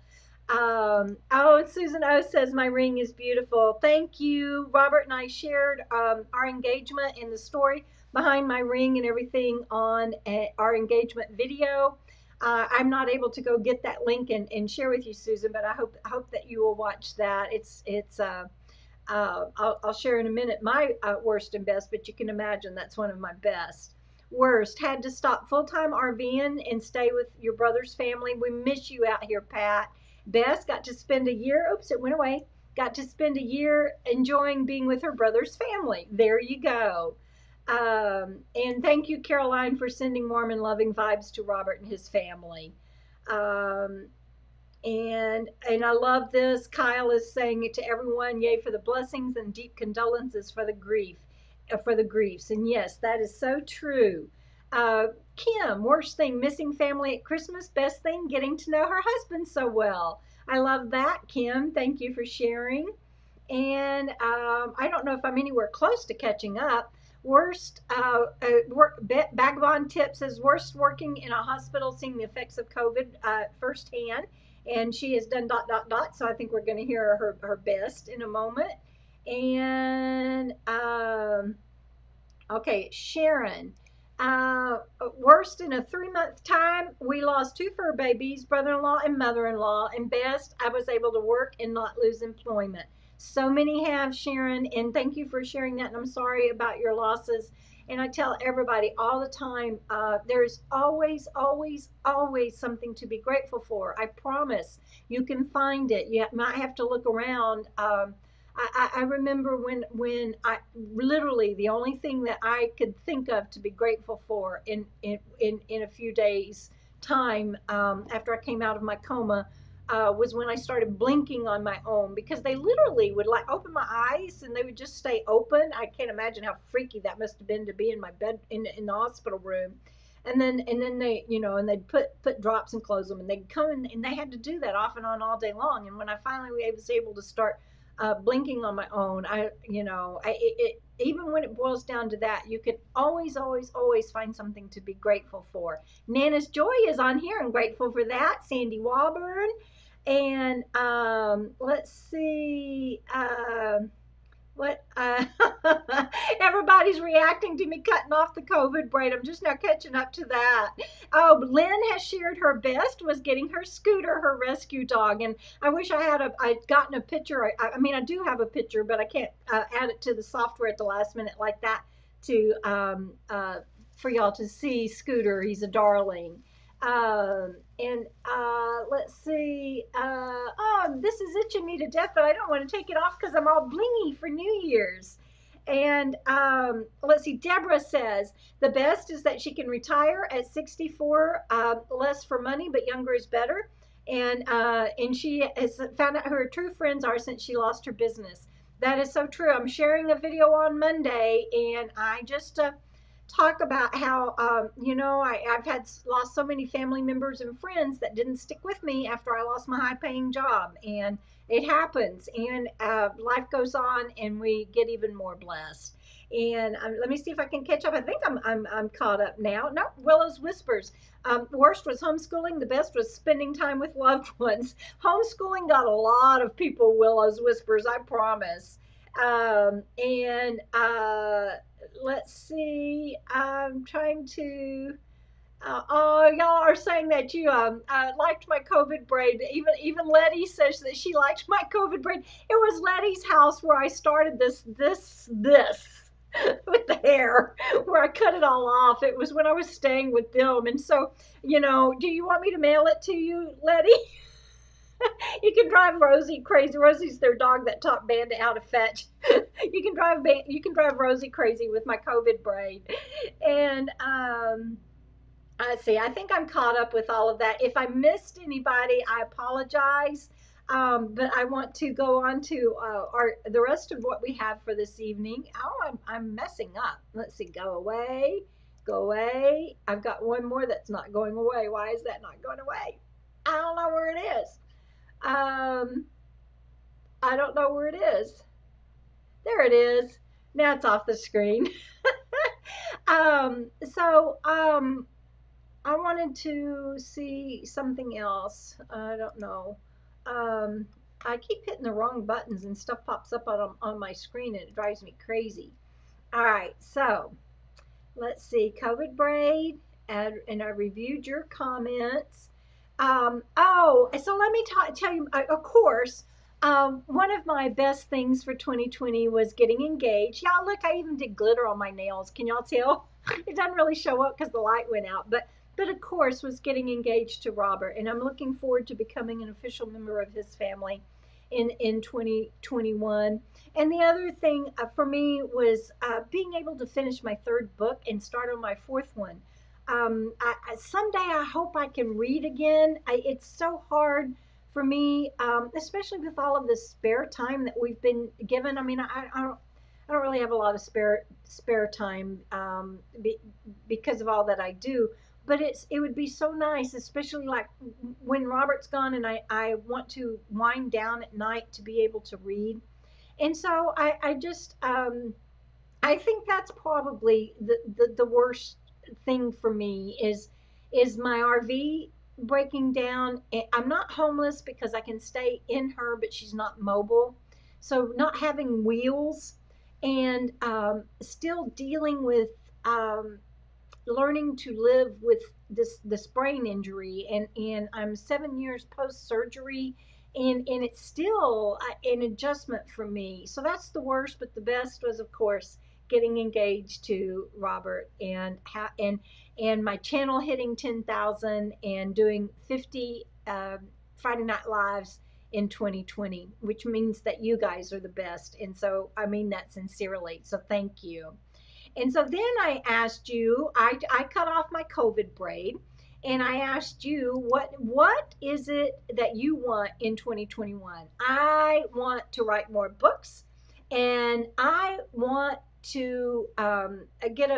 [SPEAKER 1] Oh, Susan O says my ring is beautiful. Thank you. Robert and I shared our engagement and the story behind my ring and everything on our engagement video. I'm not able to go get that link and share with you, Susan, but I hope that you will watch that. I'll share in a minute my worst and best, but you can imagine that's one of my best. Worst, had to stop full-time RVing and stay with your brother's family. We miss you out here, Pat. Best, got to spend a year, oops, it went away. Got to spend a year enjoying being with her brother's family. There you go. And thank you, Caroline, for sending warm and loving vibes to Robert and his family. And I love this. Kyle is saying it to everyone, yay for the blessings and deep condolences for the griefs. And yes, that is so true. Kim, worst thing, missing family at Christmas. Best thing, getting to know her husband so well. I love that, Kim. Thank you for sharing. And I don't know if I'm anywhere close to catching up. Worst, Vagabond Tip says, worst working in a hospital, seeing the effects of COVID firsthand. And she has done dot, dot, dot. So I think we're going to hear her best in a moment. And, okay, Sharon. Worst in a 3-month time, we lost 2 fur babies, brother-in-law and mother-in-law. And best, I was able to work and not lose employment. So many have, Sharon, and thank you for sharing that. And I'm sorry about your losses. And I tell everybody all the time, there's always, always, always something to be grateful for. I promise you can find it. You might have to look around. I remember when I literally the only thing that I could think of to be grateful for in a few days time after I came out of my coma was when I started blinking on my own, because they literally would like open my eyes and they would just stay open. I can't imagine how freaky that must have been to be in my bed in the hospital room. And then they, and they'd put drops and close them, and they'd come in, and they had to do that off and on all day long. And when I finally was able to start blinking on my own, even when it boils down to that, you can always, always, always find something to be grateful for. Nana's Joy is on here. I'm grateful for that. Sandy Walburn. And let's see. What everybody's reacting to me cutting off the COVID braid. I'm just now catching up to that. Oh, Lynn has shared her best was getting her Scooter, her rescue dog, and I wish I'd gotten a picture. I mean, I do have a picture, but I can't add it to the software at the last minute like that to for y'all to see Scooter. He's a darling. And let's see. Oh, this is itching me to death, but I don't want to take it off because I'm all blingy for New Year's. And let's see. Debra says the best is that she can retire at 64, less for money, but younger is better. And she has found out who her true friends are since she lost her business. That is so true. I'm sharing a video on Monday, and I just talk about how I've had lost so many family members and friends that didn't stick with me after I lost my high-paying job, and it happens, and life goes on, and we get even more blessed. And let me see if I can catch up. I think I'm caught up now. No, Willow's Whispers. Worst was homeschooling. The best was spending time with loved ones. Homeschooling got a lot of people Willow's Whispers, I promise. And let's see. I'm trying to. Oh, y'all are saying that you liked my COVID braid. Even Letty says that she liked my COVID braid. It was Letty's house where I started this with the hair, where I cut it all off. It was when I was staying with them, and so do you want me to mail it to you, Letty? You can drive Rosie crazy. Rosie's their dog that taught Bandit how to fetch. You can drive Rosie crazy with my COVID braid. And I see. I think I'm caught up with all of that. If I missed anybody, I apologize. But I want to go on to the rest of what we have for this evening. Oh, I'm messing up. Let's see. Go away. Go away. I've got one more that's not going away. Why is that not going away? I don't know where it is. I don't know where it is. There it is. Now it's off the screen. I wanted to see something else. I don't know. I keep hitting the wrong buttons and stuff pops up on my screen and it drives me crazy. All right, so let's see. COVID braid, and I reviewed your comments. So let me tell you, of course, one of my best things for 2020 was getting engaged. Y'all, look, I even did glitter on my nails. Can y'all tell? It doesn't really show up because the light went out, but of course was getting engaged to Robert, and I'm looking forward to becoming an official member of his family in 2021. And the other thing for me was being able to finish my 3rd book and start on my 4th one. Someday I hope I can read again. It's so hard for me, especially with all of the spare time that we've been given. I mean, I don't really have a lot of spare time because of all that I do. But it would be so nice, especially like when Robert's gone and I want to wind down at night to be able to read. And so I just I think that's probably the worst thing for me is my RV breaking down. I'm not homeless because I can stay in her, but she's not mobile. So not having wheels and still dealing with um, learning to live with this brain injury, and I'm 7 years post surgery, and it's still an adjustment for me. So that's the worst, but the best was, of course, getting engaged to Robert, and my channel hitting 10,000 and doing 50 Friday Night Lives in 2020, which means that you guys are the best, and so I mean that sincerely, so thank you. And so then I asked you, I cut off my COVID braid, and I asked you, what is it that you want in 2021? I want to write more books, and I want to get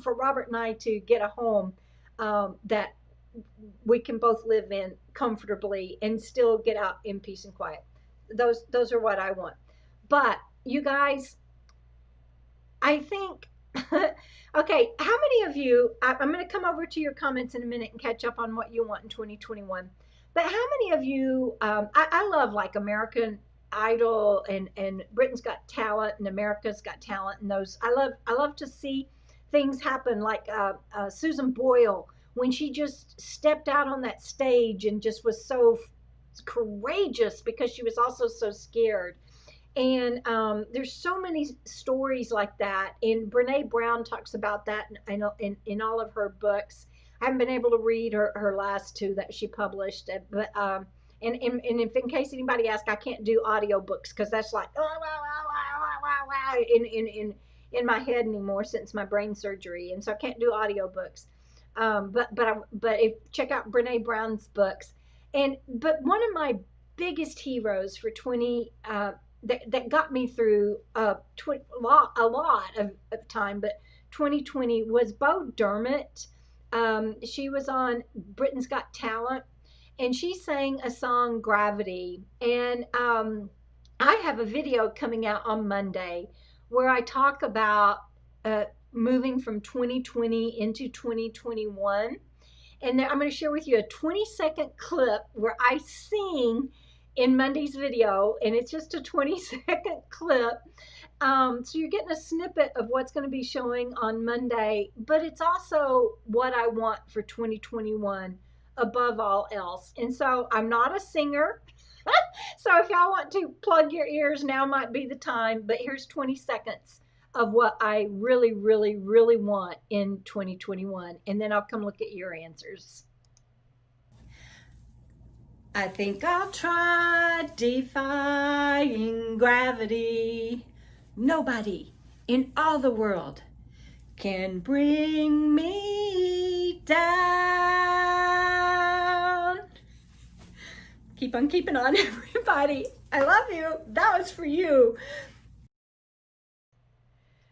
[SPEAKER 1] for Robert and I to get a home that we can both live in comfortably and still get out in peace and quiet. Those are what I want. But you guys, I think, okay, how many of you, I'm going to come over to your comments in a minute and catch up on what you want in 2021. But how many of you, I love like American Idol and Britain's Got Talent and America's Got Talent and those. I love to see things happen like Susan Boyle when she just stepped out on that stage and just was so courageous because she was also so scared. And there's so many stories like that. And Brene Brown talks about that in all of her books. I haven't been able to read her last two that she published, but and if in case anybody asks, I can't do audio books because that's like in my head anymore since my brain surgery, and so I can't do audio books. But if check out Brene Brown's books, but one of my biggest heroes for 20 that got me through a lot of time, but 2020 was Beau Dermott. She was on Britain's Got Talent, and she sang a song, Gravity. And I have a video coming out on Monday where I talk about uh, moving from 2020 into 2021. And I'm going to share with you a 20-second clip where I sing in Monday's video, and it's just a 20-second clip. So you're getting a snippet of what's going to be showing on Monday, but it's also what I want for 2021 above all else. And so I'm not a singer. So if y'all want to plug your ears, now might be the time, but here's 20 seconds of what I really, really, really want in 2021. And then I'll come look at your answers. I think I'll try defying gravity. Nobody in all the world can bring me down. Keep on keeping on, everybody. I love you. That was for you.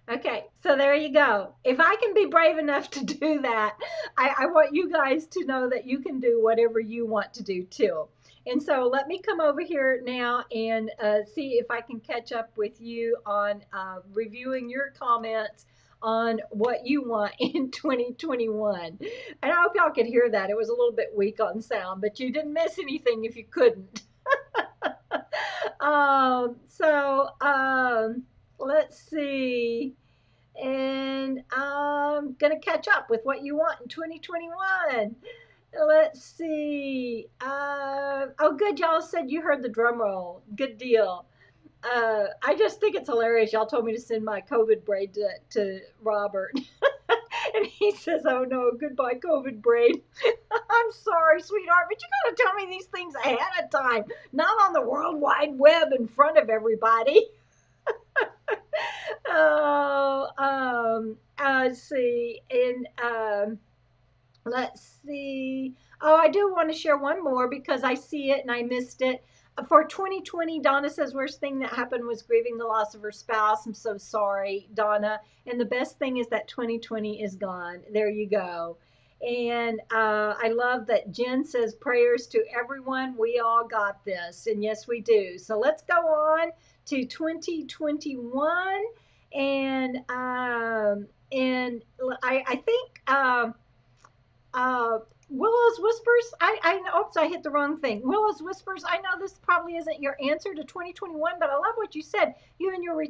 [SPEAKER 1] Okay, so there you go. If I can be brave enough to do that, I want you guys to know that you can do whatever you want to do too. And so let me come over here now and see if I can catch up with you on reviewing your comments on what you want in 2021. And I hope y'all could hear that. It was a little bit weak on sound, but you didn't miss anything if you couldn't. Let's see. And I'm going to catch up with what you want in 2021. Let's see. Oh, good. Y'all said you heard the drum roll. Good deal. I just think it's hilarious. Y'all told me to send my COVID braid to Robert. And he says, oh no, goodbye COVID braid. I'm sorry, sweetheart, but you got to tell me these things ahead of time, not on the World Wide Web in front of everybody. Oh, let's see. And let's see. Oh, I do want to share one more because I see it and I missed it. For 2020, Donna says, worst thing that happened was grieving the loss of her spouse. I'm so sorry, Donna. And the best thing is that 2020 is gone. There you go. And I love that Jen says, prayers to everyone. We all got this. And yes, we do. So let's go on to 2021. And I think uh, Willow's Whispers. I know. Oops, I hit the wrong thing. Willow's Whispers. I know this probably isn't your answer to 2021, but I love what you said. You and your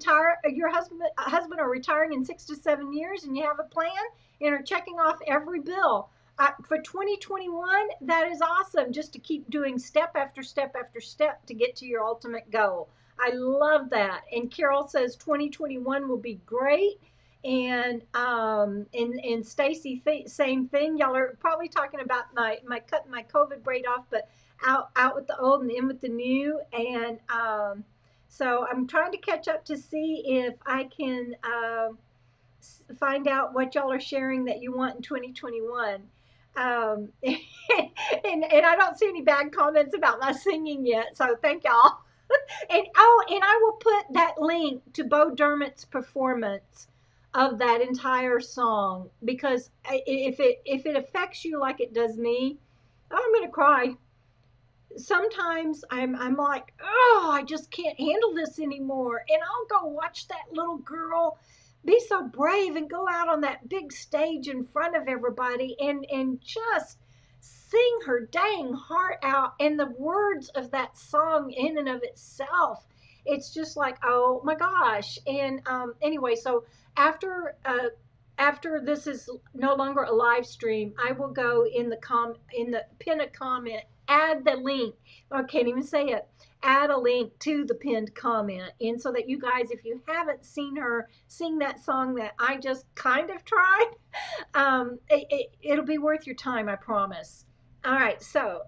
[SPEAKER 1] husband are retiring in 6 to 7 years, and you have a plan and are checking off every bill. For 2021, that is awesome. Just to keep doing step after step after step to get to your ultimate goal. I love that. And Carol says 2021 will be great. And Stacy, same thing. Y'all are probably talking about my cutting my COVID braid off, but out with the old and in with the new. And so I'm trying to catch up to see if I can find out what y'all are sharing that you want in 2021. And I don't see any bad comments about my singing yet, so thank y'all. And I will put that link to Beau Dermott's performance of that entire song, because if it affects you like it does me, I'm gonna cry. Sometimes I'm like, oh, I just can't handle this anymore, and I'll go watch that little girl be so brave and go out on that big stage in front of everybody and just sing her dang heart out. And the words of that song in and of itself, it's just like, oh my gosh. And anyway, so after after this is no longer a live stream, I will go in the pin a comment, add the link. I can't even say it. Add a link to the pinned comment, and so that you guys, if you haven't seen her sing that song that I just kind of tried, it'll be worth your time, I promise. All right, so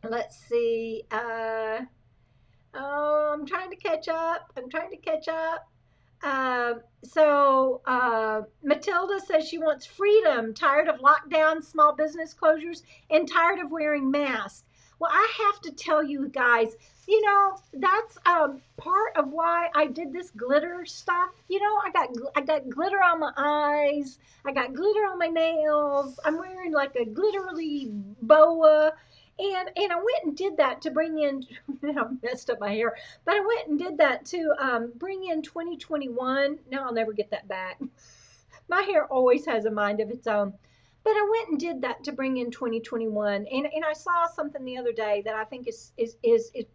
[SPEAKER 1] let's see. Oh, I'm trying to catch up. I'm trying to catch up. Matilda says she wants freedom, tired of lockdown, small business closures, and tired of wearing masks. Well, I have to tell you guys, that's part of why I did this glitter stuff. I got glitter on my eyes. I got glitter on my nails. I'm wearing like a glittery boa. And I went and did that to bring in, I messed up my hair, but I went and did that to bring in 2021. Now I'll never get that back. My hair always has a mind of its own. But I went and did that to bring in 2021. And I saw something the other day that I think is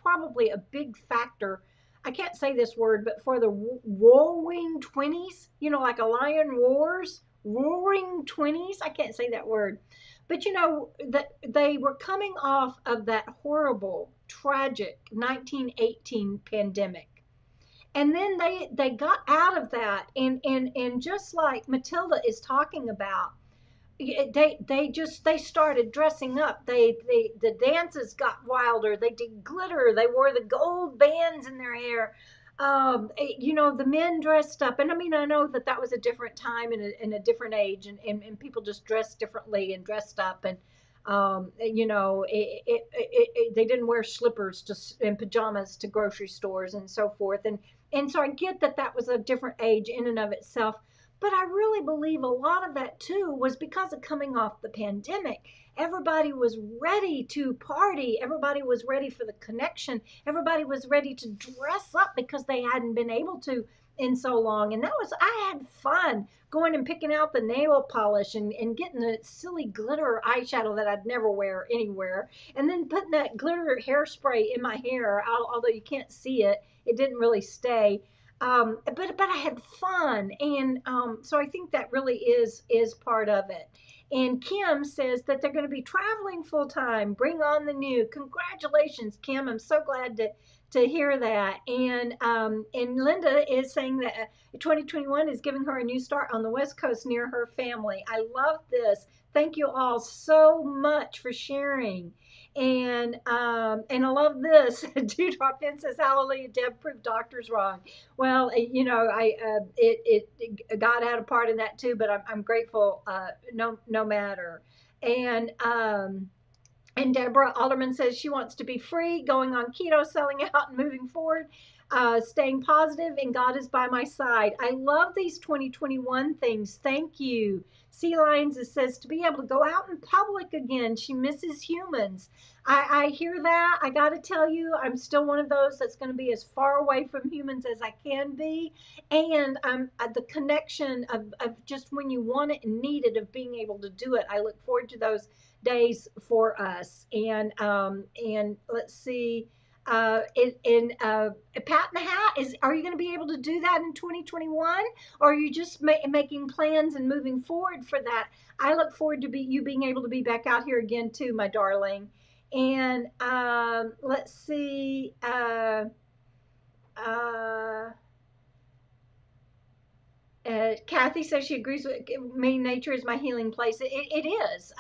[SPEAKER 1] probably a big factor. I can't say this word, but for the roaring 20s, like a lion roars, roaring 20s. I can't say that word. But that they were coming off of that horrible, tragic 1918 pandemic. And then they got out of that, and just like Matilda is talking about, they started dressing up. The dances got wilder. They did glitter. They wore the gold bands in their hair. The men dressed up, and I mean, I know that was a different time and a different age, and people just dressed differently and dressed up. And they didn't wear slippers and pajamas to grocery stores and so forth. And so I get that was a different age in and of itself. But I really believe a lot of that too was because of coming off the pandemic. Everybody was ready to party. Everybody was ready for the connection. Everybody was ready to dress up because they hadn't been able to in so long. And I had fun going and picking out the nail polish and getting the silly glitter eyeshadow that I'd never wear anywhere. And then putting that glitter hairspray in my hair, although you can't see it, it didn't really stay. But I had fun, and so I think that really is part of it. And Kim says that they're going to be traveling full time. Bring on the new. Congratulations, Kim. I'm so glad to hear that. And Linda is saying that 2021 is giving her a new start on the West Coast near her family. I love this. Thank you all so much for sharing. And I love this. Dewdrop in says, "Hallelujah, Deb proved doctors wrong." Well, God had a part in that too, but I'm grateful. No matter. And and Deborah Alderman says she wants to be free, going on keto, selling out, and moving forward. staying positive, and God is by my side. I love these 2021 things. Thank you. Sea Lions, it says to be able to go out in public again. She misses humans. I hear that. I got to tell you, I'm still one of those that's going to be as far away from humans as I can be. And the connection of just when you want it and need it, of being able to do it. I look forward to those days for us. And let's see. A pat in the hat is, are you going to be able to do that in 2021, or are you just making plans and moving forward for that? I look forward to you being able to be back out here again too, my darling. And let's see. Uh, Kathy says she agrees with me. Nature is my healing place. It is.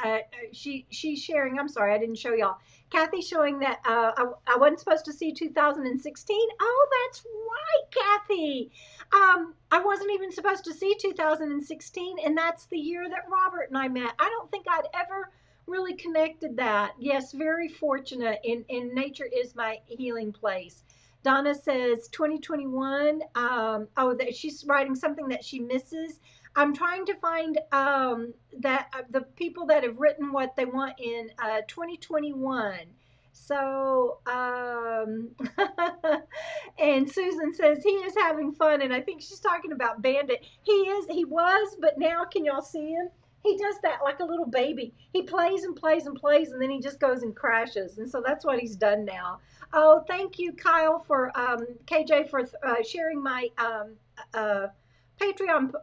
[SPEAKER 1] She's sharing. I'm sorry, I didn't show y'all. Kathy showing that I wasn't supposed to see 2016. Oh, that's right, Kathy. I wasn't even supposed to see 2016, and that's the year that Robert and I met. I don't think I'd ever really connected that. Yes, very fortunate. And nature is my healing place. Donna says 2021. Oh, that she's writing something that she misses. I'm trying to find that the people that have written what they want in 2021. So, and Susan says he is having fun, and I think she's talking about Bandit. He is, he was, but now can y'all see him? He does that like a little baby. He plays and plays and plays, and then he just goes and crashes. And so that's what he's done now. Oh, thank you, Kyle, for KJ, for sharing my Patreon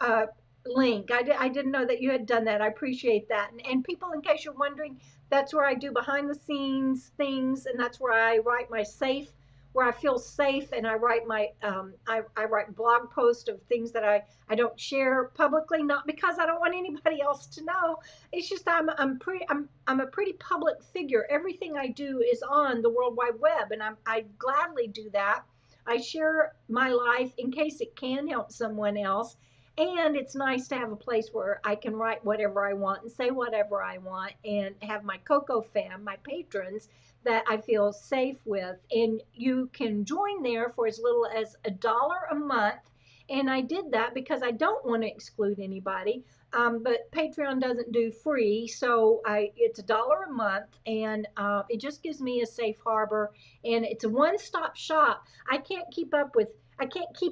[SPEAKER 1] link. I didn't know that you had done that. I appreciate that. And people, in case you're wondering, that's where I do behind the scenes things, and that's where I write my safe, where I feel safe, and I write my I write blog posts of things that I don't share publicly, not because I don't want anybody else to know. It's just I'm a pretty public figure. Everything I do is on the World Wide Web, and I gladly do that. I share my life in case it can help someone else. And it's nice to have a place where I can write whatever I want and say whatever I want, and have my KOKO fam, my patrons, that I feel safe with. And you can join there for as little as $1 a month. And I did that because I don't want to exclude anybody. But Patreon doesn't do free, so it's $1 a month, and it just gives me a safe harbor, and it's a one-stop shop. I can't keep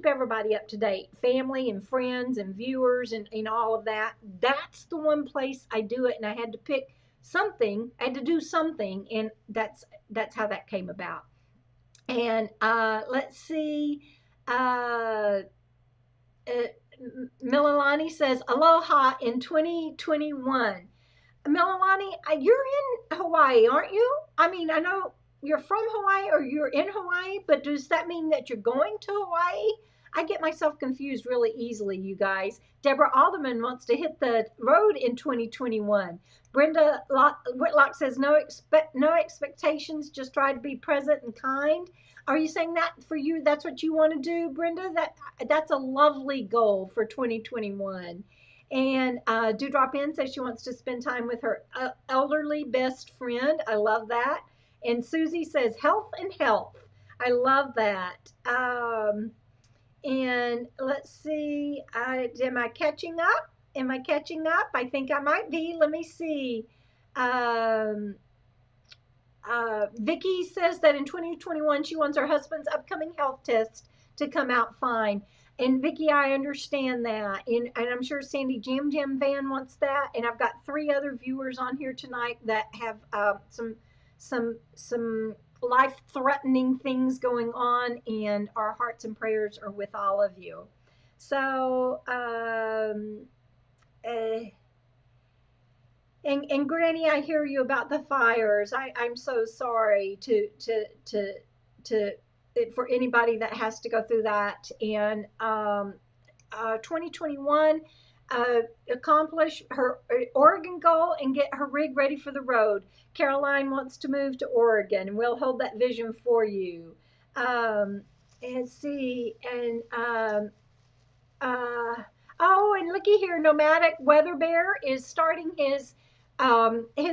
[SPEAKER 1] everybody up to date, family and friends and viewers and all of that. That's the one place I do it, and I had to pick something. I had to do something, and that's how that came about. And let's see. Uh, Mililani says, aloha in 2021. Mililani, you're in Hawaii, aren't you? I mean, I know you're from Hawaii or you're in Hawaii, but does that mean that you're going to Hawaii? I get myself confused really easily, you guys. Deborah Alderman wants to hit the road in 2021. Brenda Whitlock says, no expectations, just try to be present and kind. Are you saying that for you? That's what you want to do, Brenda? That's a lovely goal for 2021. And Dewdrop In says she wants to spend time with her elderly best friend. I love that. And Susie says health and health. I love that. And let's see. Am I catching up? Am I catching up? I think I might be. Let me see. Vicky says that in 2021 she wants her husband's upcoming health test to come out fine. And Vicky, I understand that, and I'm sure Sandy Jam Jam Van wants that. And I've got 3 other viewers on here tonight that have some life-threatening things going on, and our hearts and prayers are with all of you. So, and Granny, I hear you about the fires. I'm so sorry for anybody that has to go through that. And 2021, accomplish her Oregon goal and get her rig ready for the road. Caroline wants to move to Oregon, and we'll hold that vision for you. And see, and oh, and looky here, Nomadic Weather Bear is starting his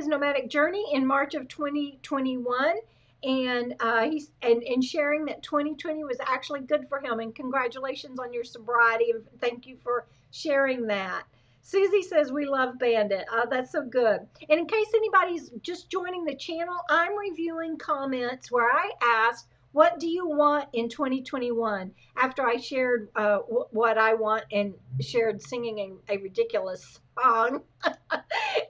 [SPEAKER 1] nomadic journey in March of 2021. And he's and sharing that 2020 was actually good for him. And congratulations on your sobriety, and thank you for sharing that. Susie says we love Bandit. That's so good. And in case anybody's just joining the channel, I'm reviewing comments where I asked, what do you want in 2021? After I shared what I want and shared singing a ridiculous song.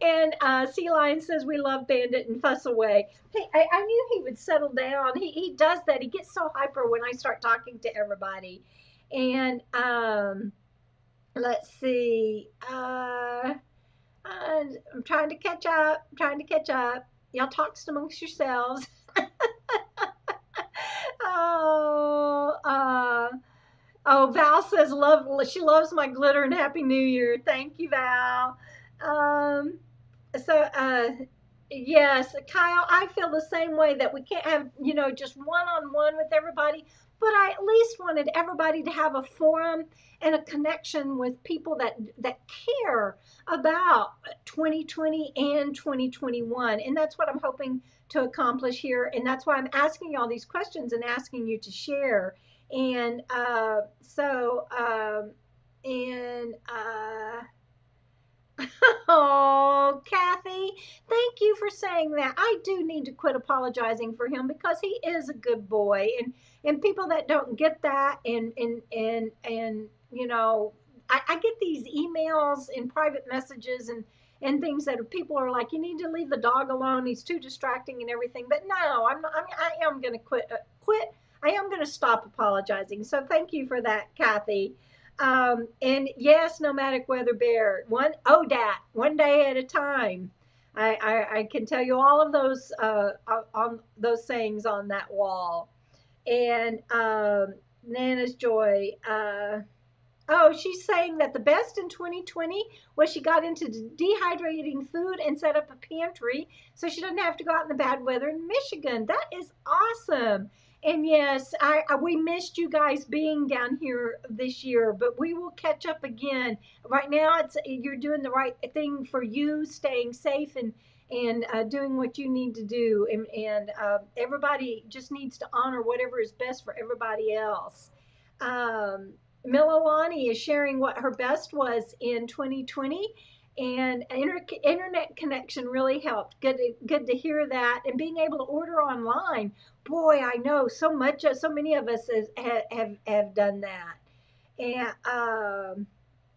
[SPEAKER 1] And Sea Lion says we love Bandit and fuss away. Hey, I knew he would settle down. He does that. He gets so hyper when I start talking to everybody. And let's see. I'm trying to catch up. I'm trying to catch up. Y'all talk amongst yourselves. Oh, oh, Val says love. She loves my glitter and Happy New Year. Thank you, Val. Um, so yes, Kyle, I feel the same way that we can't have, just one-on-one with everybody, but I at least wanted everybody to have a forum and a connection with people that care about 2020 and 2021. And that's what I'm hoping to accomplish here. And that's why I'm asking you all these questions and asking you to share. And and oh, Kathy, thank you for saying that. I do need to quit apologizing for him because he is a good boy, and people that don't get that, and I get these emails and private messages and things that people are like, you need to leave the dog alone. He's too distracting and everything. But no, I'm not. I am going to quit. I am going to stop apologizing. So thank you for that, Kathy. And yes, nomadic weather bear, one ODAT, one day at a time. I can tell you all of those on those sayings on that wall. And Nana's joy. Oh, she's saying that the best in 2020 was she got into dehydrating food and set up a pantry so she doesn't have to go out in the bad weather in Michigan. That is awesome. And yes, we missed you guys being down here this year, but we will catch up again. Right now, you're doing the right thing for you, staying safe and doing what you need to do. And everybody just needs to honor whatever is best for everybody else. Um, Mililani is sharing what her best was in 2020, and internet connection really helped. Good to hear that, and being able to order online. Boy, I know so many of us have done that. And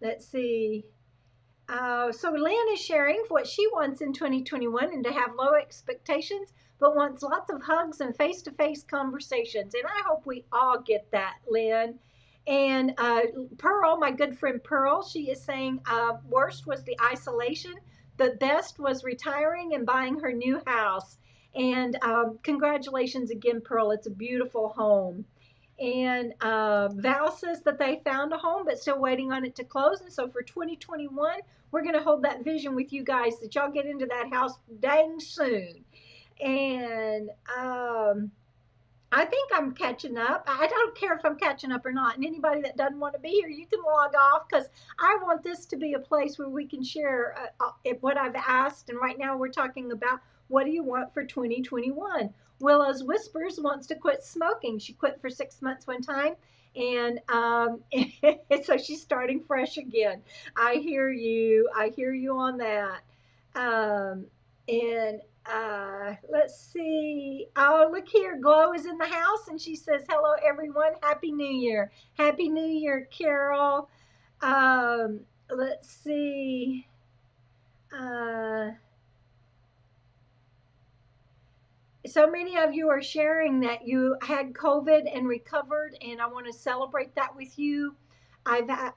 [SPEAKER 1] let's see. So Lynn is sharing what she wants in 2021 and to have low expectations, but wants lots of hugs and face-to-face conversations. And I hope we all get that, Lynn. And Pearl, my good friend Pearl, she is saying worst was the isolation, but best was retiring and buying her new house. And congratulations again, Pearl. It's a beautiful home. And Val says that they found a home, but still waiting on it to close. And so for 2021, we're going to hold that vision with you guys that y'all get into that house dang soon. And I think I'm catching up. I don't care if I'm catching up or not. And anybody that doesn't want to be here, you can log off because I want this to be a place where we can share what I've asked. And right now we're talking about what do you want for 2021? Willow's Whispers wants to quit smoking. She quit for 6 months one time. And so she's starting fresh again. I hear you. I hear you on that. And let's see. Oh, look here. Glow is in the house and she says, hello, everyone. Happy New Year. Happy New Year, Carol. Let's see. So many of you are sharing that you had COVID and recovered, and I want to celebrate that with you. I've got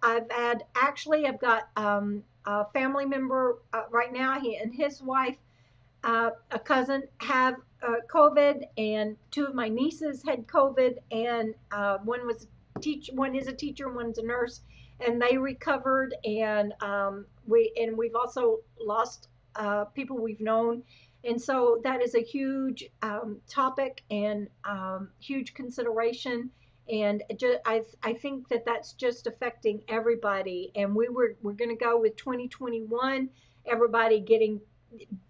[SPEAKER 1] a family member right now. He and his wife, a cousin, have COVID, and two of my nieces had COVID, and one is a teacher, and one's a nurse, and they recovered, and we've also lost people we've known. And so that is a huge topic and huge consideration. And I think that that's just affecting everybody. And we're going to go with 2021, everybody getting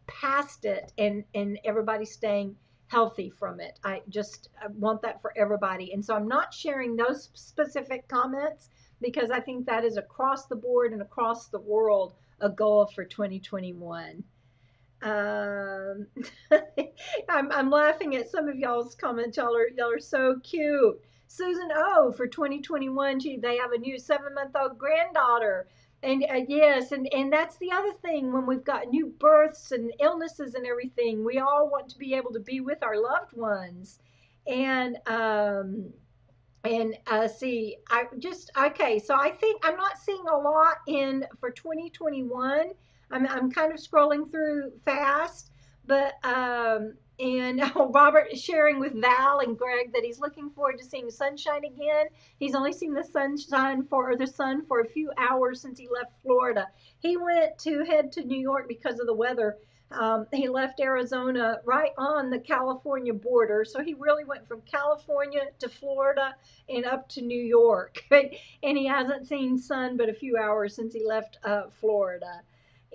[SPEAKER 1] past it and everybody staying healthy from it. I just want that for everybody. And so I'm not sharing those specific comments because I think that is across the board and across the world a goal for 2021. Um, I'm laughing at some of y'all's comments. Y'all are so cute. Susan O for 2021. They have a new 7-month-old granddaughter. And yes, and that's the other thing when we've got new births and illnesses and everything, we all want to be able to be with our loved ones. And see, I just okay. So I think I'm not seeing a lot in for 2021. I'm kind of scrolling through fast, but and Robert is sharing with Val and Greg that he's looking forward to seeing sunshine again. He's only seen the sunshine for or the sun for a few hours since he left Florida. He went to head to New York because of the weather. He left Arizona right on the California border, so he really went from California to Florida and up to New York. And he hasn't seen sun but a few hours since he left Florida.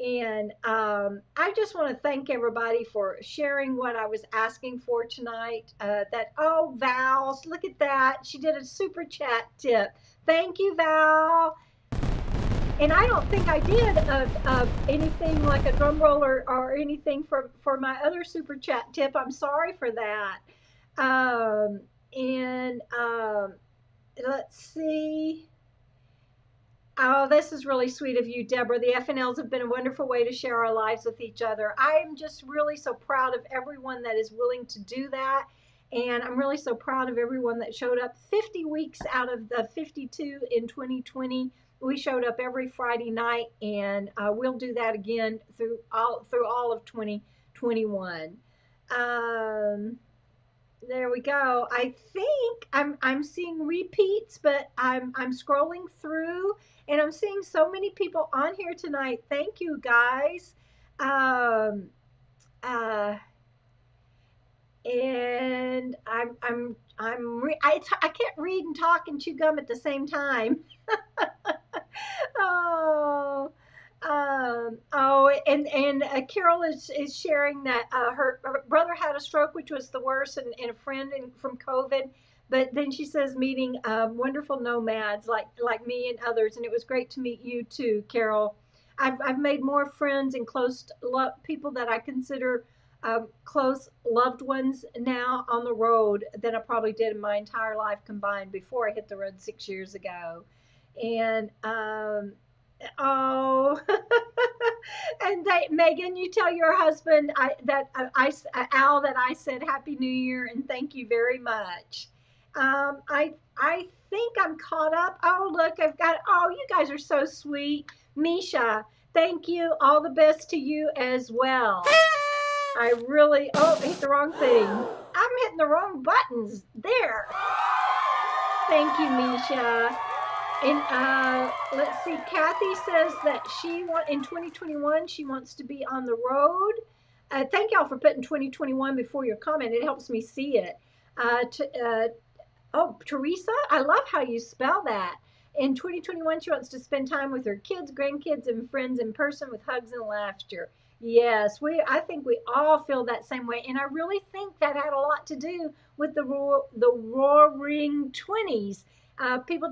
[SPEAKER 1] And I just want to thank everybody for sharing what I was asking for tonight. Oh, Val, look at that. She did a super chat tip. Thank you, Val. And I don't think I did anything like a drum roll or anything for my other super chat tip. I'm sorry for that. And let's see. Oh, this is really sweet of you, Debra. The FNLs have been a wonderful way to share our lives with each other. I am just really so proud of everyone that is willing to do that. And I'm really so proud of everyone that showed up 50 weeks out of the 52 in 2020. We showed up every Friday night, and we'll do that again through all of 2021. There we go. I think I'm seeing repeats, but I'm scrolling through and I'm seeing so many people on here tonight. Thank you guys. Um, uh, and I can't read and talk and chew gum at the same time. Oh, Carol is sharing that her brother had a stroke, which was the worst, and a friend from COVID. But then she says meeting wonderful nomads like me and others, and it was great to meet you too, Carol. I've made more friends and people that I consider close loved ones now on the road than I probably did in my entire life combined before I hit the road 6 years ago. And oh, and Megan, you tell your husband Al that I said Happy New Year and thank you very much. I think I'm caught up. Oh, look, oh, you guys are so sweet. Misha, thank you. All the best to you as well. I really, oh, I hit the wrong thing. I'm hitting the wrong buttons. There. Thank you, Misha. And let's see, Kathy says that in 2021, she wants to be on the road. Thank y'all for putting 2021 before your comment. It helps me see it. Teresa, I love how you spell that. In 2021, she wants to spend time with her kids, grandkids, and friends in person with hugs and laughter. Yes, I think we all feel that same way. And I really think that had a lot to do with the roaring 20s. People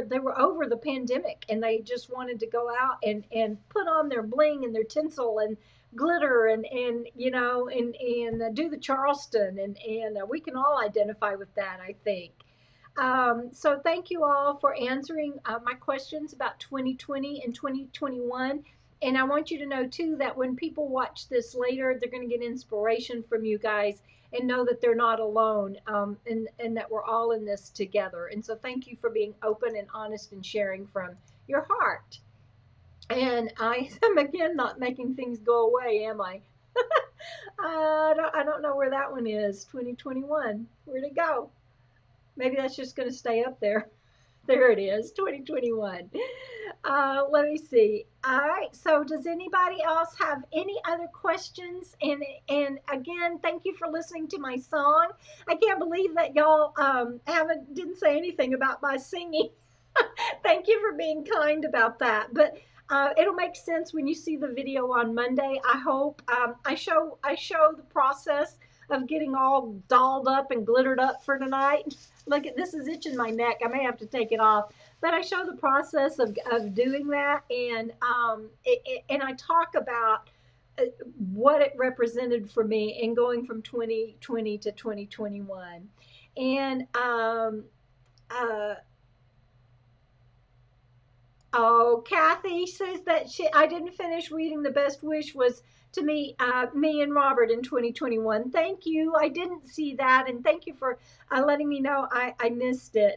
[SPEAKER 1] they were over the pandemic and they just wanted to go out and put on their bling and their tinsel and glitter and do the Charleston and we can all identify with that, I think. So thank you all for answering my questions about 2020 and 2021. And I want you to know too that when people watch this later, they're going to get inspiration from you guys and know that they're not alone, and that we're all in this together. And so thank you for being open and honest and sharing from your heart. And I am again not making things go away, am I? I don't know where that one is. 2021. Where'd it go? Maybe that's just going to stay up there. There it is, 2021. Let me see. All right. So, does anybody else have any other questions? And again, thank you for listening to my song. I can't believe that y'all didn't say anything about my singing. Thank you for being kind about that. But it'll make sense when you see the video on Monday. I hope I show the process of getting all dolled up and glittered up for tonight. Look at this, is itching my neck. I may have to take it off. But I show the process of doing that, and and I talk about what it represented for me in going from 2020 to 2021. And uh, oh, Kathy says that I didn't finish reading. The best wish was to meet me and Robert in 2021. Thank you. I didn't see that, and thank you for letting me know I missed it.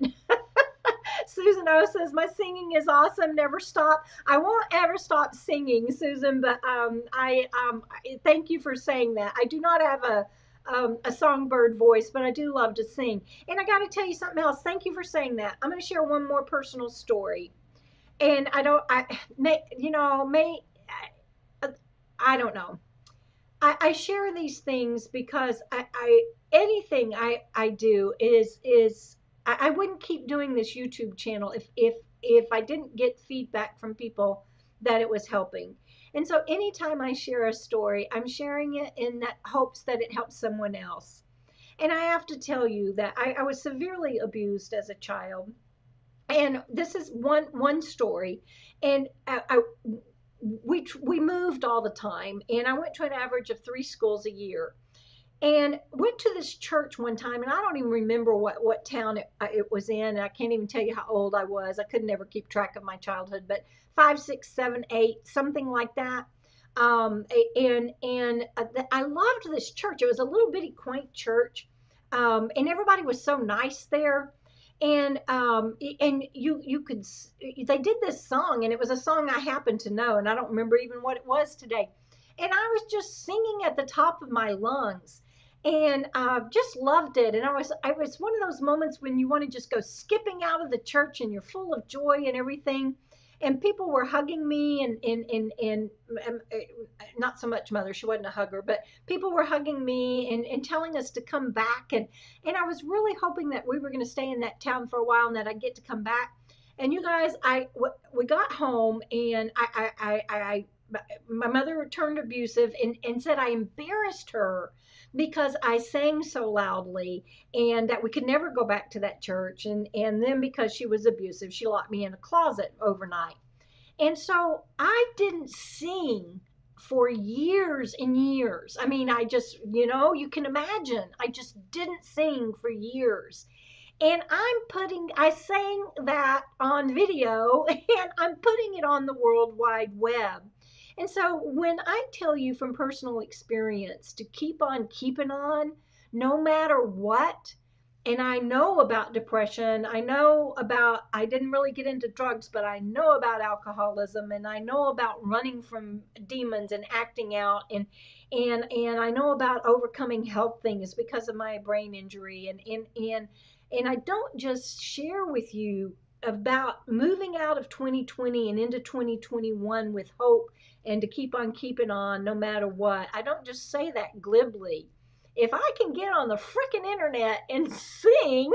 [SPEAKER 1] Susan O says, my singing is awesome. Never stop. I won't ever stop singing, Susan, but I thank you for saying that. I do not have a songbird voice, but I do love to sing. And I got to tell you something else. Thank you for saying that. I'm going to share one more personal story. And I don't, I don't know. I share these things because anything I do is I wouldn't keep doing this YouTube channel if I didn't get feedback from people that it was helping. And so anytime I share a story, I'm sharing it in that hopes that it helps someone else. And I have to tell you that I was severely abused as a child. And this is one story. And we moved all the time, and I went to an average of 3 schools a year, and went to this church one time, and I don't even remember what town it was in, and I can't even tell you how old I was. I could never keep track of my childhood, but 5, 6, 7, 8, something like that. I loved this church. It was a little bitty quaint church, and everybody was so nice there. And you could, they did this song, and it was a song I happened to know, and I don't remember even what it was today. And I was just singing at the top of my lungs, and just loved it. And I was one of those moments when you want to just go skipping out of the church, and you're full of joy and everything. And people were hugging me, and not so much Mother, she wasn't a hugger, but people were hugging me and telling us to come back. And I was really hoping that we were going to stay in that town for a while and that I'd get to come back. And you guys, we got home, and my mother turned abusive and said I embarrassed her because I sang so loudly, and that we could never go back to that church. And then because she was abusive, she locked me in a closet overnight. And so I didn't sing for years and years. I mean, I just, you can imagine, I just didn't sing for years. And I sang that on video, and I'm putting it on the World Wide Web. And so when I tell you from personal experience to keep on keeping on, no matter what, and I know about depression, I didn't really get into drugs, but I know about alcoholism, and I know about running from demons and acting out, and I know about overcoming health things because of my brain injury, and I don't just share with you about moving out of 2020 and into 2021 with hope and to keep on keeping on no matter what. I don't just say that glibly. If I can get on the freaking internet and sing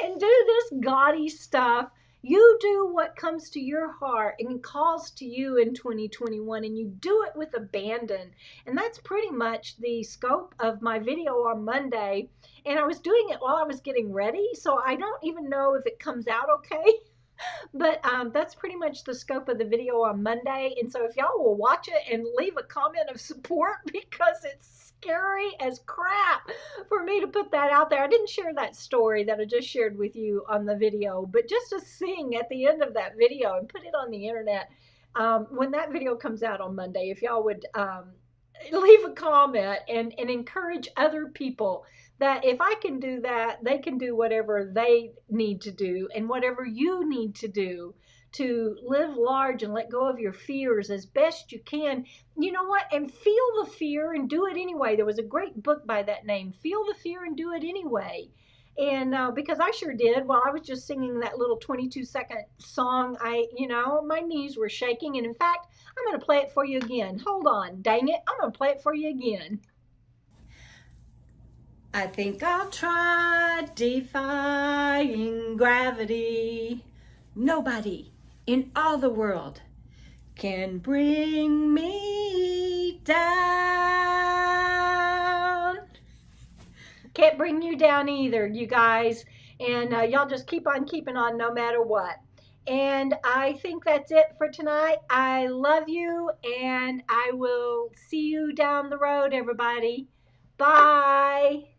[SPEAKER 1] and do this gaudy stuff, you do what comes to your heart and calls to you in 2021, and you do it with abandon. And that's pretty much the scope of my video on Monday. And I was doing it while I was getting ready, so I don't even know if it comes out okay. But that's pretty much the scope of the video on Monday. And so if y'all will watch it and leave a comment of support, because it's scary as crap for me to put that out there. I didn't share that story that I just shared with you on the video, but just to sing at the end of that video and put it on the internet when that video comes out on Monday, if y'all would leave a comment and encourage other people that if I can do that, they can do whatever they need to do, and whatever you need to do to live large and let go of your fears as best you can. You know what? And feel the fear and do it anyway. There was a great book by that name, Feel the Fear and Do It Anyway. And because I sure did, while I was just singing that little 22-second song, my knees were shaking. And in fact, I'm going to play it for you again. Hold on, dang it. I'm going to play it for you again. I think I'll try defying gravity. Nobody in all the world can bring me down. let bring you down either, you guys. And y'all just keep on keeping on no matter what. And I think that's it for tonight. I love you, and I will see you down the road, everybody. Bye.